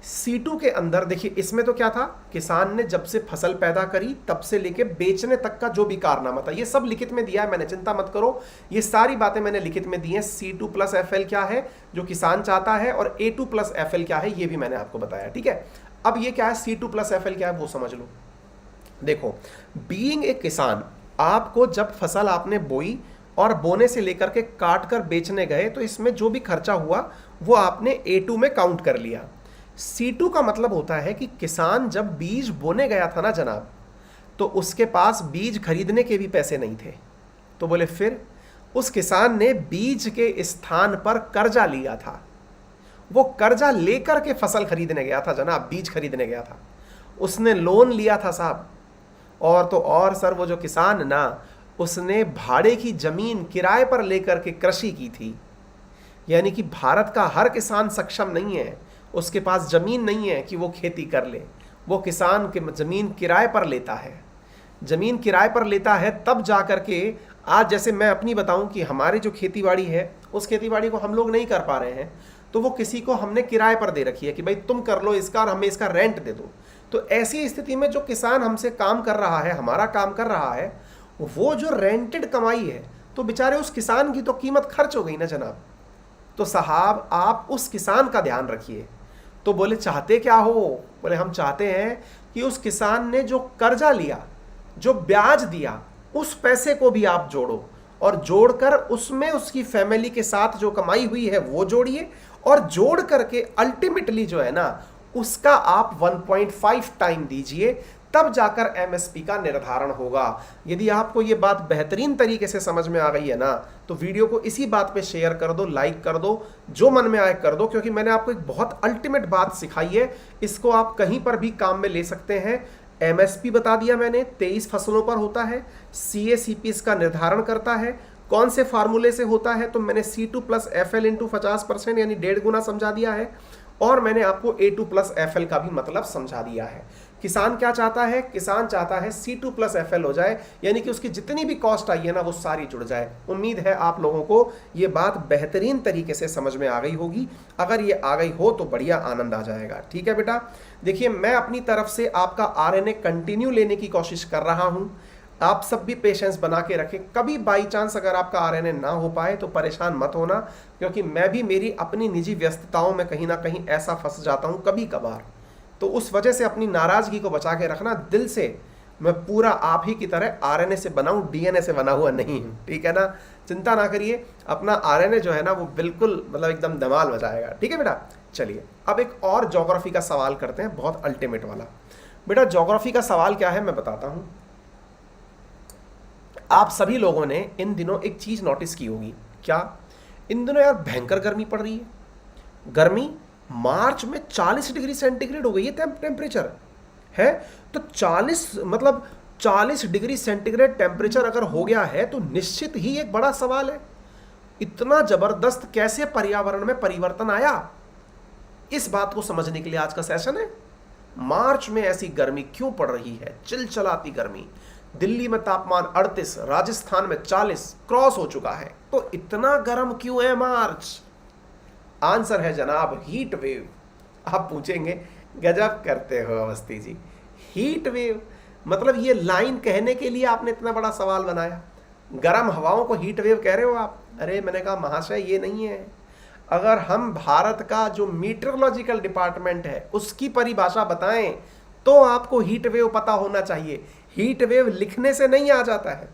C2 के अंदर देखिए, इसमें तो क्या था, किसान ने जब से फसल पैदा करी तब से लेके बेचने तक का जो भी कारनामा था ये सब लिखित में दिया है मैंने, चिंता मत करो, ये सारी बातें मैंने लिखित में दी हैं। C2 प्लस FL क्या है जो किसान चाहता है, और A2 प्लस FL क्या है ये भी मैंने आपको बताया। ठीक है, अब ये क्या है, C2 प्लस FL क्या है वो समझ लो। देखो, बीइंग ए किसान, आपको जब फसल आपने बोई और बोने से लेकर के काट कर बेचने गए तो इसमें जो भी खर्चा हुआ वो आपने A2 में काउंट कर लिया। C2 का मतलब होता है कि किसान जब बीज बोने गया था ना जनाब, तो उसके पास बीज खरीदने के भी पैसे नहीं थे। तो बोले फिर उस किसान ने बीज के स्थान पर कर्जा लिया था। वो कर्जा लेकर के फसल खरीदने गया था जनाब, बीज खरीदने गया था, उसने लोन लिया था साहब। और तो और सर, वो जो किसान ना, उसने भाड़े की जमीन किराए पर लेकर के कृषि की थी। यानी कि भारत का हर किसान सक्षम नहीं है, उसके पास जमीन नहीं है कि वो खेती कर ले। वो किसान के जमीन किराए पर लेता है, जमीन किराए पर लेता है, तब जा कर के आज जैसे मैं अपनी बताऊं कि हमारी जो खेतीबाड़ी है उस खेतीबाड़ी को हम लोग नहीं कर पा रहे हैं, तो वो किसी को हमने किराए पर दे रखी है कि भाई तुम कर लो इसका और हमें इसका रेंट दे दो। तो ऐसी स्थिति में जो किसान हमसे काम कर रहा है, हमारा काम कर रहा है, वो जो रेंटेड कमाई है, तो बेचारे उस किसान की तो कीमत खर्च हो गई ना जनाब। तो साहब आप उस किसान का ध्यान रखिए। तो बोले चाहते क्या हो? बोले हम चाहते हैं कि उस किसान ने जो कर्जा लिया, जो ब्याज दिया, उस पैसे को भी आप जोड़ो और जोड़कर उसमें उसकी फैमिली के साथ जो कमाई हुई है वो जोड़िए, और जोड़ करके अल्टीमेटली जो है ना उसका आप 1.5 टाइम दीजिए, तब जाकर एमएसपी का निर्धारण होगा। यदि आपको ये बात बेहतरीन तरीके से समझ में आ गई है ना, तो वीडियो को इसी बात पे शेयर कर दो, लाइक कर दो, जो मन में आए कर दो, क्योंकि मैंने आपको एक बहुत अल्टीमेट बात सिखाई है। इसको आप कहीं पर भी काम में ले सकते हैं। एमएसपी बता दिया मैंने, 23 फसलों पर होता है। CACP इसका निर्धारण करता है। कौन से फार्मूले से होता है? तो मैंने C2 + FL × 50% यानी 1.5 गुना समझा दिया है, और मैंने आपको A2 + FL का भी मतलब समझा दिया है। किसान क्या चाहता है? किसान चाहता है C2 + FL हो जाए, यानी कि उसकी जितनी भी कॉस्ट आई है ना वो सारी जुड़ जाए। उम्मीद है आप लोगों को ये बात बेहतरीन तरीके से समझ में आ गई होगी। अगर ये आ गई हो तो बढ़िया, आनंद आ जाएगा। ठीक है बेटा, देखिए मैं अपनी तरफ से आपका RNA कंटिन्यू लेने की कोशिश कर रहा हूँ। आप सब भी पेशेंस बना के रखें। कभी बाई चांस अगर आपका RNA ना हो पाए तो परेशान मत होना, क्योंकि मैं भी मेरी अपनी निजी व्यस्तताओं में कहीं ना कहीं ऐसा फंस जाता हूँ कभी कभार। तो उस वजह से अपनी नाराजगी को बचा के रखना। दिल से मैं पूरा आप ही की तरह RNA से बना हूँ, DNA से बना हुआ नहीं हूँ। ठीक है ना, चिंता ना करिए, अपना RNA जो है ना वो बिल्कुल मतलब एकदम धमाल मचाएगा। ठीक है बेटा, चलिए अब एक और ज्योग्राफी का सवाल करते हैं, बहुत अल्टीमेट वाला। बेटा ज्योग्राफी का सवाल क्या है मैं बताता हूँ। आप सभी लोगों ने इन दिनों एक चीज नोटिस की होगी। क्या? इन दिनों यार भयंकर गर्मी पड़ रही है। गर्मी मार्च में 40 डिग्री सेंटीग्रेड हो गई है टेम्परेचर है। तो 40 डिग्री सेंटीग्रेड टेम्परेचर अगर हो गया है तो निश्चित ही एक बड़ा सवाल है, इतना जबरदस्त कैसे पर्यावरण में परिवर्तन आया? इस बात को समझने के लिए आज का सेशन है। मार्च में ऐसी गर्मी क्यों पड़ रही है, चिलचिलाती गर्मी। दिल्ली में तापमान 38, राजस्थान में 40 क्रॉस हो चुका है। तो इतना गर्म क्यों है मार्च? आंसर है जनाब हीट वेव। आप पूछेंगे गजब करते हो अवस्थी जी, हीट वेव मतलब ये लाइन कहने के लिए आपने इतना बड़ा सवाल बनाया? गर्म हवाओं को हीट वेव कह रहे हो आप? अरे मैंने कहा महाशय ये नहीं है। अगर हम भारत का जो मीटरोलॉजिकल डिपार्टमेंट है उसकी परिभाषा बताएं तो आपको हीट वेव पता होना चाहिए। हीट वेव लिखने से नहीं आ जाता है।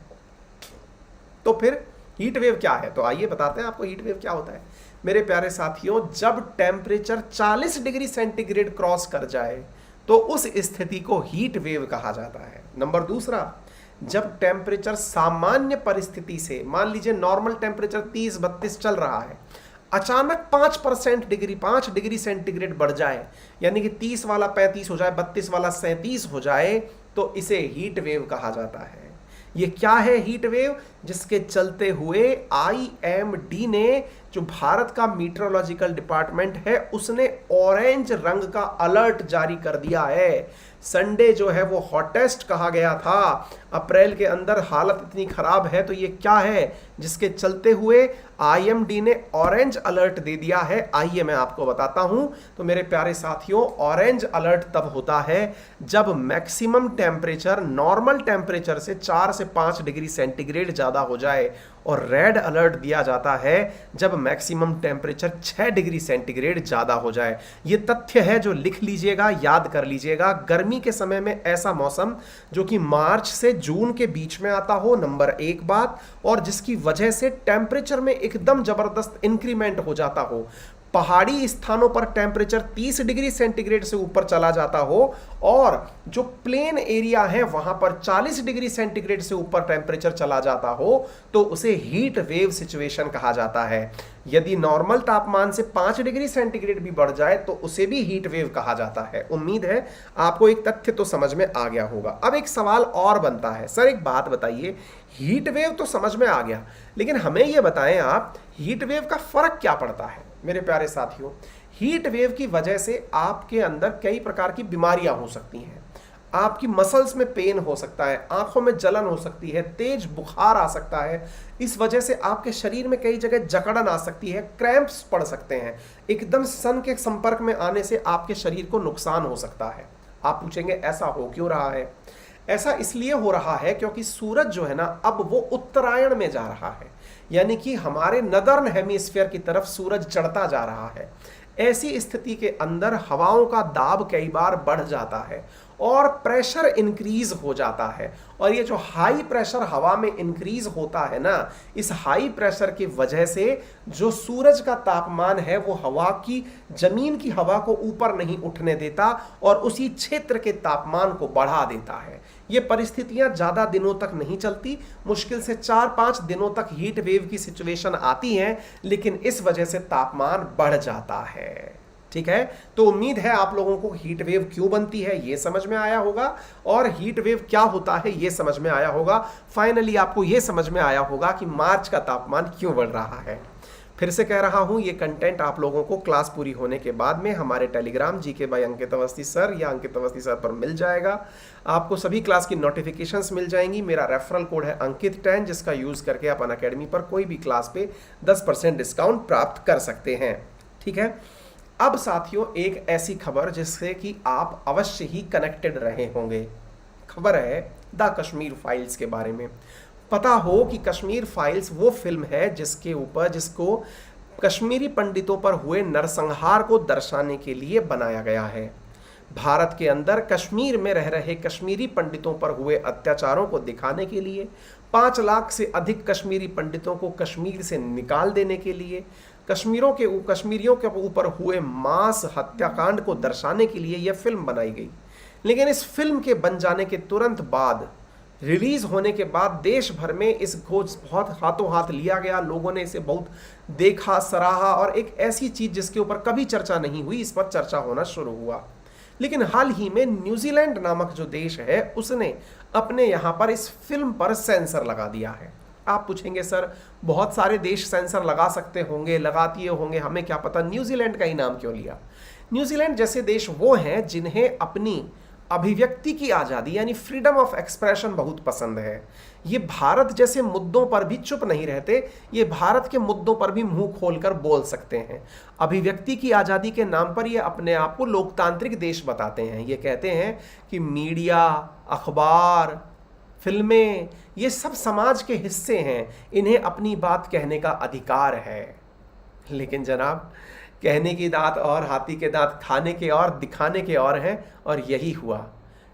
तो फिर हीट वेव क्या है? तो आइए बताते हैं आपको हीट वेव क्या होता है। मेरे प्यारे साथियों, जब टेम्परेचर 40 डिग्री सेंटीग्रेड क्रॉस कर जाए तो उस स्थिति को हीट वेव कहा जाता है। नंबर दूसरा, जब टेम्परेचर सामान्य परिस्थिति से, मान लीजिए नॉर्मल टेम्परेचर 30-32 चल रहा है, अचानक 5 डिग्री सेंटीग्रेड बढ़ जाए, यानी कि 30 वाला 35 हो जाए, 32 वाला 37 हो जाए, तो इसे हीट वेव कहा जाता है। ये क्या है हीट वेव? जिसके चलते हुए IMD ने, जो भारत का मीटरोलॉजिकल डिपार्टमेंट है, उसने ऑरेंज रंग का अलर्ट जारी कर दिया है। संडे जो है वो हॉटेस्ट कहा गया था। अप्रैल के अंदर हालत इतनी खराब है, तो ये क्या है जिसके चलते हुए IMD ने ऑरेंज अलर्ट दे दिया है? आइए मैं आपको बताता हूं। तो मेरे प्यारे साथियों, ऑरेंज अलर्ट तब होता है जब मैक्सिमम टेम्परेचर नॉर्मल टेम्परेचर से 4 से 5 डिग्री सेंटीग्रेड ज्यादा हो जाए, और रेड अलर्ट दिया जाता है जब मैक्सिमम टेम्परेचर 6 डिग्री सेंटीग्रेड ज़्यादा हो जाए। ये तथ्य है जो लिख लीजिएगा, याद कर लीजिएगा। गर्मी के समय में ऐसा मौसम जो कि मार्च से जून के बीच में आता हो, नंबर एक बात, और जिसकी वजह से टेम्परेचर में एकदम ज़बरदस्त इंक्रीमेंट हो जाता हो। पहाड़ी स्थानों पर टेम्परेचर 30 डिग्री सेंटीग्रेड से ऊपर चला जाता हो और जो प्लेन एरिया है वहां पर 40 डिग्री सेंटीग्रेड से ऊपर टेम्परेचर चला जाता हो, तो उसे हीट वेव सिचुएशन कहा जाता है। यदि नॉर्मल तापमान से 5 डिग्री सेंटीग्रेड भी बढ़ जाए तो उसे भी हीट वेव कहा जाता है। उम्मीद है आपको एक तथ्य तो समझ में आ गया होगा। अब एक सवाल और बनता है, सर एक बात बताइए, हीट वेव तो समझ में आ गया, लेकिन हमें यह बताएं आप, हीट वेव का फर्क क्या पड़ता है? मेरे प्यारे साथियों, हीट वेव की वजह से आपके अंदर कई प्रकार की बीमारियां हो सकती हैं। आपकी मसल्स में पेन हो सकता है, आंखों में जलन हो सकती है, तेज बुखार आ सकता है। इस वजह से आपके शरीर में कई जगह जकड़न आ सकती है, क्रैम्प्स पड़ सकते हैं। एकदम सन के संपर्क में आने से आपके शरीर को नुकसान हो सकता है। आप पूछेंगे ऐसा हो क्यों रहा है? ऐसा इसलिए हो रहा है क्योंकि सूरज जो है ना, अब वो उत्तरायण में जा रहा है, यानी कि हमारे नदर्न हेमिस्फीयर की तरफ सूरज चढ़ता जा रहा है। ऐसी स्थिति के अंदर हवाओं का दाब कई बार बढ़ जाता है और प्रेशर इंक्रीज हो जाता है। और ये जो हाई प्रेशर हवा में इंक्रीज होता है ना, इस हाई प्रेशर की वजह से जो सूरज का तापमान है वो हवा की, जमीन की हवा को ऊपर नहीं उठने देता और उसी क्षेत्र के तापमान को बढ़ा देता है। ये परिस्थितियां ज्यादा दिनों तक नहीं चलती, मुश्किल से 4-5 दिनों तक हीट वेव की सिचुएशन आती है, लेकिन इस वजह से तापमान बढ़ जाता है। ठीक है, तो उम्मीद है आप लोगों को हीट वेव क्यों बनती है ये समझ में आया होगा, और हीट वेव क्या होता है ये समझ में आया होगा। फाइनली आपको ये समझ में आया होगा कि मार्च का तापमान क्यों बढ़ रहा है। फिर से कह रहा हूं, ये कंटेंट आप लोगों को क्लास पूरी होने के बाद में हमारे Telegram GK by Ankit Awasthi sir या अंकित अवस्थी सर पर मिल जाएगा। आपको सभी क्लास की नोटिफिकेशंस मिल जाएंगी। मेरा रेफरल कोड है अंकित10, जिसका यूज करके आप अनअकैडमी पर कोई भी क्लास पे 10% डिस्काउंट प्राप्त कर सकते हैं। ठीक है, अब साथियों एक ऐसी खबर जिससे कि आप अवश्य ही कनेक्टेड रहे होंगे। खबर है द कश्मीर फाइल्स के बारे में। पता हो कि कश्मीर फाइल्स वो फिल्म है जिसको कश्मीरी पंडितों पर हुए नरसंहार को दर्शाने के लिए बनाया गया है। भारत के अंदर कश्मीर में रह रहे कश्मीरी पंडितों पर हुए अत्याचारों को दिखाने के लिए, 5 लाख से अधिक कश्मीरी पंडितों को कश्मीर से निकाल देने के लिए, कश्मीरियों के ऊपर हुए मांस हत्याकांड को दर्शाने के लिए यह फिल्म बनाई गई। लेकिन इस फिल्म के बन जाने के तुरंत बाद, रिलीज होने के बाद देश भर में इस खोज बहुत हाथों हाथ लिया गया। लोगों ने इसे बहुत देखा, सराहा, और एक ऐसी चीज जिसके ऊपर कभी चर्चा नहीं हुई, इस पर चर्चा होना शुरू हुआ। लेकिन हाल ही में न्यूजीलैंड नामक जो देश है, उसने अपने यहां पर इस फिल्म पर सेंसर लगा दिया है। आप पूछेंगे सर बहुत सारे देश सेंसर लगा सकते होंगे, लगाती होंगे, हमें क्या पता न्यूजीलैंड का ही नाम क्यों लिया। न्यूजीलैंड जैसे देश वो हैं जिन्हें अपनी अभिव्यक्ति की आज़ादी यानी फ्रीडम ऑफ एक्सप्रेशन बहुत पसंद है। ये भारत जैसे मुद्दों पर भी चुप नहीं रहते, ये भारत के मुद्दों पर भी मुंह खोलकर बोल सकते हैं। अभिव्यक्ति की आज़ादी के नाम पर ये अपने आप को लोकतांत्रिक देश बताते हैं। ये कहते हैं कि मीडिया, अखबार, फिल्में, ये सब समाज के हिस्से हैं, इन्हें अपनी बात कहने का अधिकार है। लेकिन जनाब, कहने की दांत और हाथी के दांत खाने के और दिखाने के और हैं, और यही हुआ।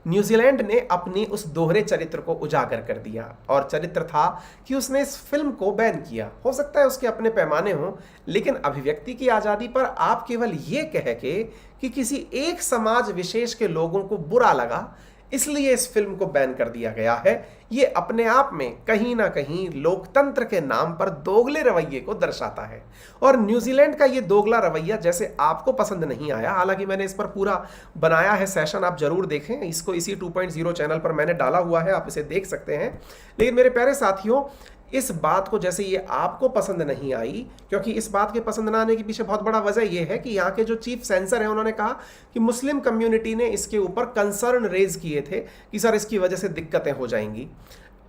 न्यूजीलैंड ने अपनी उस दोहरे चरित्र को उजागर कर दिया, और चरित्र था कि उसने इस फिल्म को बैन किया। हो सकता है उसके अपने पैमाने हों, लेकिन अभिव्यक्ति की आज़ादी पर आप केवल ये कह के कि किसी एक समाज विशेष के लोगों को बुरा लगा, इसलिए इस फिल्म को बैन कर दिया गया है। ये अपने आप में कहीं ना कहीं लोकतंत्र के नाम पर दोगले रवैये को दर्शाता है। और न्यूजीलैंड का ये दोगला रवैया जैसे आपको पसंद नहीं आया, हालांकि मैंने इस पर पूरा बनाया है सेशन, आप जरूर देखें, इसको इसी 2.0 चैनल पर मैंने डाला हुआ है, आप इसे देख सकते हैं। लेकिन मेरे प्यारे साथियों, इस बात को जैसे ये आपको पसंद नहीं आई, क्योंकि इस बात के पसंद ना आने के पीछे बहुत बड़ा वजह यह है कि यहाँ के जो चीफ सेंसर हैं उन्होंने कहा कि मुस्लिम कम्युनिटी ने इसके ऊपर कंसर्न रेज किए थे कि सर इसकी वजह से दिक्कतें हो जाएंगी।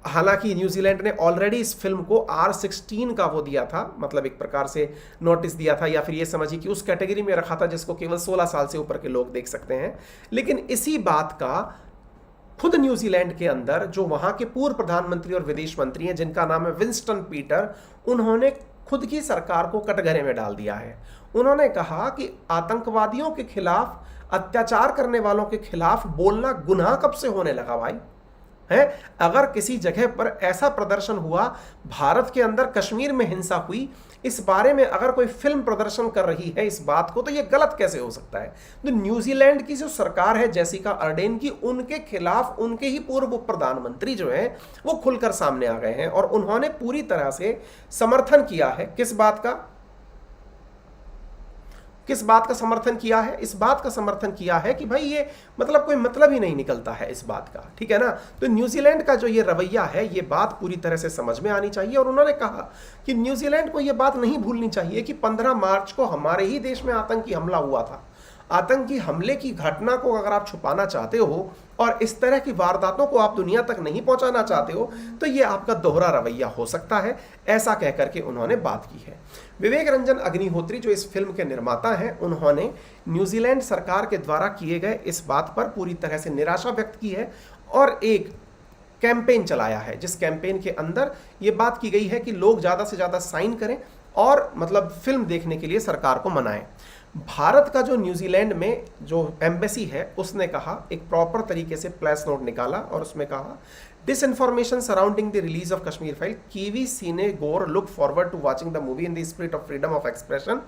हालांकि न्यूजीलैंड ने ऑलरेडी इस फिल्म को R16 का वो दिया था, मतलब एक प्रकार से नोटिस दिया था, या फिर ये समझिए कि उस कैटेगरी में रखा था जिसको केवल 16 साल से ऊपर के लोग देख सकते हैं। लेकिन इसी बात का खुद न्यूजीलैंड के अंदर जो वहां के पूर्व प्रधानमंत्री और विदेश मंत्री हैं, जिनका नाम है विंस्टन पीटर, उन्होंने खुद की सरकार को कटघरे में डाल दिया है। उन्होंने कहा कि आतंकवादियों के खिलाफ, अत्याचार करने वालों के खिलाफ बोलना गुनाह कब से होने लगा भाई? है, अगर किसी जगह पर ऐसा प्रदर्शन हुआ, भारत के अंदर कश्मीर में हिंसा हुई, इस बारे में अगर कोई फिल्म प्रदर्शन कर रही है इस बात को, तो यह गलत कैसे हो सकता है? तो न्यूजीलैंड की जो सरकार है जेसिका अर्डेन की, उनके खिलाफ उनके ही पूर्व प्रधानमंत्री जो है वो खुलकर सामने आ गए हैं और उन्होंने पूरी तरह से समर्थन किया है। किस बात का समर्थन किया है? इस बात का समर्थन किया है कि भाई ये मतलब कोई मतलब ही नहीं निकलता है इस बात का, ठीक है ना। तो न्यूजीलैंड का जो ये रवैया है, ये बात पूरी तरह से समझ में आनी चाहिए। और उन्होंने कहा कि न्यूजीलैंड को ये बात नहीं भूलनी चाहिए कि 15 मार्च को हमारे ही देश में आतंकी हमला हुआ था। आतंकी हमले की घटना को अगर आप छुपाना चाहते हो और इस तरह की वारदातों को आप दुनिया तक नहीं पहुंचाना चाहते हो, तो ये आपका दोहरा रवैया हो सकता है, ऐसा कहकर के उन्होंने बात की है। विवेक रंजन अग्निहोत्री जो इस फिल्म के निर्माता हैं, उन्होंने न्यूजीलैंड सरकार के द्वारा किए गए इस बात पर पूरी तरह से निराशा व्यक्त की है और एक कैंपेन चलाया है, जिस कैंपेन के अंदर ये बात की गई है कि लोग ज़्यादा से ज़्यादा साइन करें और मतलब फिल्म देखने के लिए सरकार को मनाएं। भारत का जो न्यूजीलैंड में जो एम्बेसी है, उसने कहा, एक प्रॉपर तरीके से प्लेस नोट निकाला और उसमें कहा, disinformation surrounding the release of Kashmir file, कीवी सीने गोर look forward to watching the movie in the spirit of freedom of expression,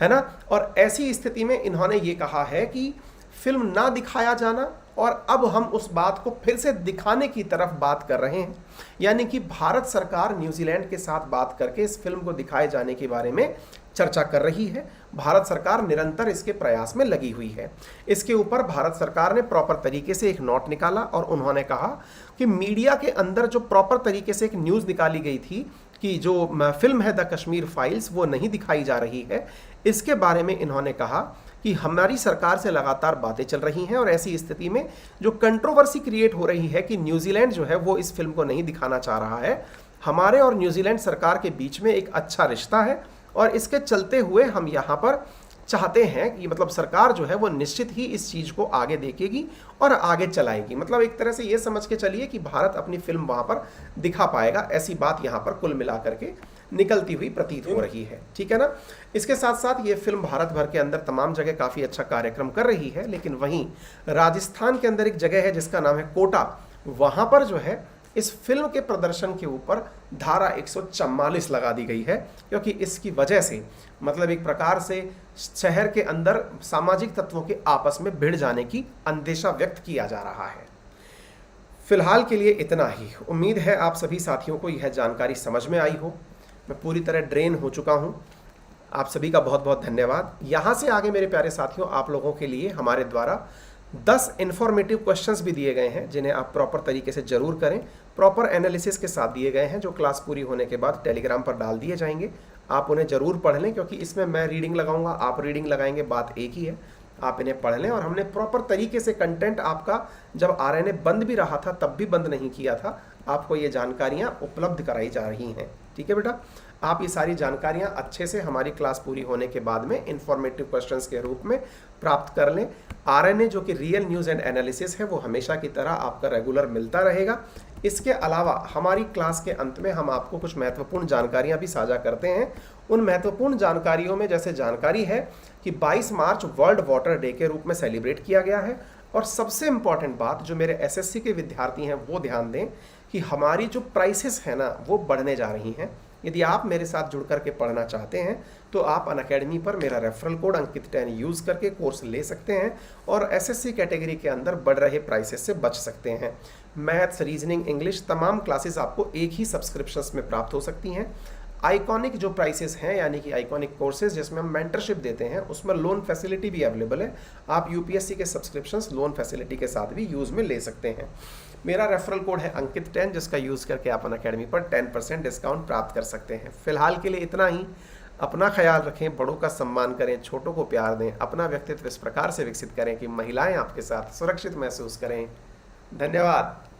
है ना। और ऐसी स्थिति में इन्होंने ये कहा है कि फिल्म ना दिखाया जाना, और अब हम उस बात को फिर से दिखाने की तरफ बात कर रहे हैं, यानी कि भारत सरकार न्यूजीलैंड के साथ बात करके इस फिल्म को दिखाए जाने के बारे में चर्चा कर रही है। भारत सरकार निरंतर इसके प्रयास में लगी हुई है। इसके ऊपर भारत सरकार ने प्रॉपर तरीके से एक नोट निकाला और उन्होंने कहा कि मीडिया के अंदर जो प्रॉपर तरीके से एक न्यूज़ निकाली गई थी कि जो फिल्म है द कश्मीर फाइल्स वो नहीं दिखाई जा रही है, इसके बारे में इन्होंने कहा कि हमारी सरकार से लगातार बातें चल रही हैं और ऐसी स्थिति में जो कंट्रोवर्सी क्रिएट हो रही है कि न्यूजीलैंड जो है वो इस फिल्म को नहीं दिखाना चाह रहा है, हमारे और न्यूजीलैंड सरकार के बीच में एक अच्छा रिश्ता है और इसके चलते हुए हम यहाँ पर चाहते हैं कि मतलब सरकार जो है वो निश्चित ही इस चीज़ को आगे देखेगी और आगे चलाएगी। मतलब एक तरह से ये समझ के चलिए कि भारत अपनी फिल्म वहाँ पर दिखा पाएगा, ऐसी बात यहाँ पर कुल मिला करके निकलती हुई प्रतीत हो रही है, ठीक है ना। इसके साथ साथ ये फिल्म भारत भर के अंदर तमाम जगह काफ़ी अच्छा कार्यक्रम कर रही है, लेकिन वहीं राजस्थान के अंदर एक जगह है जिसका नाम है कोटा, वहाँ पर जो है इस फिल्म के प्रदर्शन के ऊपर धारा 144 लगा दी गई है, क्योंकि इसकी वजह से मतलब एक प्रकार से शहर के अंदर सामाजिक तत्वों के आपस में भिड़ जाने की अंदेशा व्यक्त किया जा रहा है। फिलहाल के लिए इतना ही। उम्मीद है आप सभी साथियों को यह जानकारी समझ में आई हो। मैं पूरी तरह ड्रेन हो चुका हूँ। आप सभी का बहुत बहुत धन्यवाद। यहाँ से आगे मेरे प्यारे साथियों, आप लोगों के लिए हमारे द्वारा 10 इन्फॉर्मेटिव क्वेश्चंस भी दिए गए हैं, जिन्हें आप प्रॉपर तरीके से जरूर करें। प्रॉपर एनालिसिस के साथ दिए गए हैं, जो क्लास पूरी होने के बाद टेलीग्राम पर डाल दिए जाएंगे। आप उन्हें जरूर पढ़ लें, क्योंकि इसमें मैं रीडिंग लगाऊंगा, आप रीडिंग लगाएंगे, बात एक ही है। आप इन्हें पढ़ लें। और हमने प्रॉपर तरीके से कंटेंट आपका जब RNA बंद भी रहा था तब भी बंद नहीं किया था, आपको ये जानकारियाँ उपलब्ध कराई जा रही हैं, ठीक है बेटा। आप ये सारी जानकारियाँ अच्छे से हमारी क्लास पूरी होने के बाद में इंफॉर्मेटिव क्वेश्चंस के रूप में प्राप्त कर लें। RNA जो कि रियल न्यूज़ एंड एनालिसिस है, वो हमेशा की तरह आपका रेगुलर मिलता रहेगा। इसके अलावा हमारी क्लास के अंत में हम आपको कुछ महत्वपूर्ण जानकारियाँ भी साझा करते हैं। उन महत्वपूर्ण जानकारियों में जैसे जानकारी है कि 22 मार्च वर्ल्ड वाटर डे के रूप में सेलिब्रेट किया गया है। और सबसे इम्पॉर्टेंट बात जो मेरे SSC के विद्यार्थी हैं वो ध्यान दें कि हमारी जो प्राइसेस है ना वो बढ़ने जा रही हैं। यदि आप मेरे साथ जुड़ करके पढ़ना चाहते हैं तो आप अनअकैडमी पर मेरा रेफरल कोड अंकित 10 यूज़ करके कोर्स ले सकते हैं और SSC कैटेगरी के अंदर बढ़ रहे प्राइसेस से बच सकते हैं। मैथ्स, रीजनिंग, इंग्लिश तमाम क्लासेस आपको एक ही सब्सक्रिप्शंस में प्राप्त हो सकती हैं। आइकॉनिक जो प्राइसेस हैं, यानी कि आइकॉनिक कोर्सेज जिसमें हम मेंटरशिप देते हैं, उसमें लोन फैसिलिटी भी अवेलेबल है। आप UPSC के सब्सक्रिप्शंस लोन फैसिलिटी के साथ भी यूज़ में ले सकते हैं। मेरा रेफरल कोड है अंकित 10, जिसका यूज़ करके आप अनअकैडमी पर 10% डिस्काउंट प्राप्त कर सकते हैं। फिलहाल के लिए इतना ही। अपना ख्याल रखें, बड़ों का सम्मान करें, छोटों को प्यार दें, अपना व्यक्तित्व इस प्रकार से विकसित करें कि महिलाएं आपके साथ सुरक्षित महसूस करें। धन्यवाद।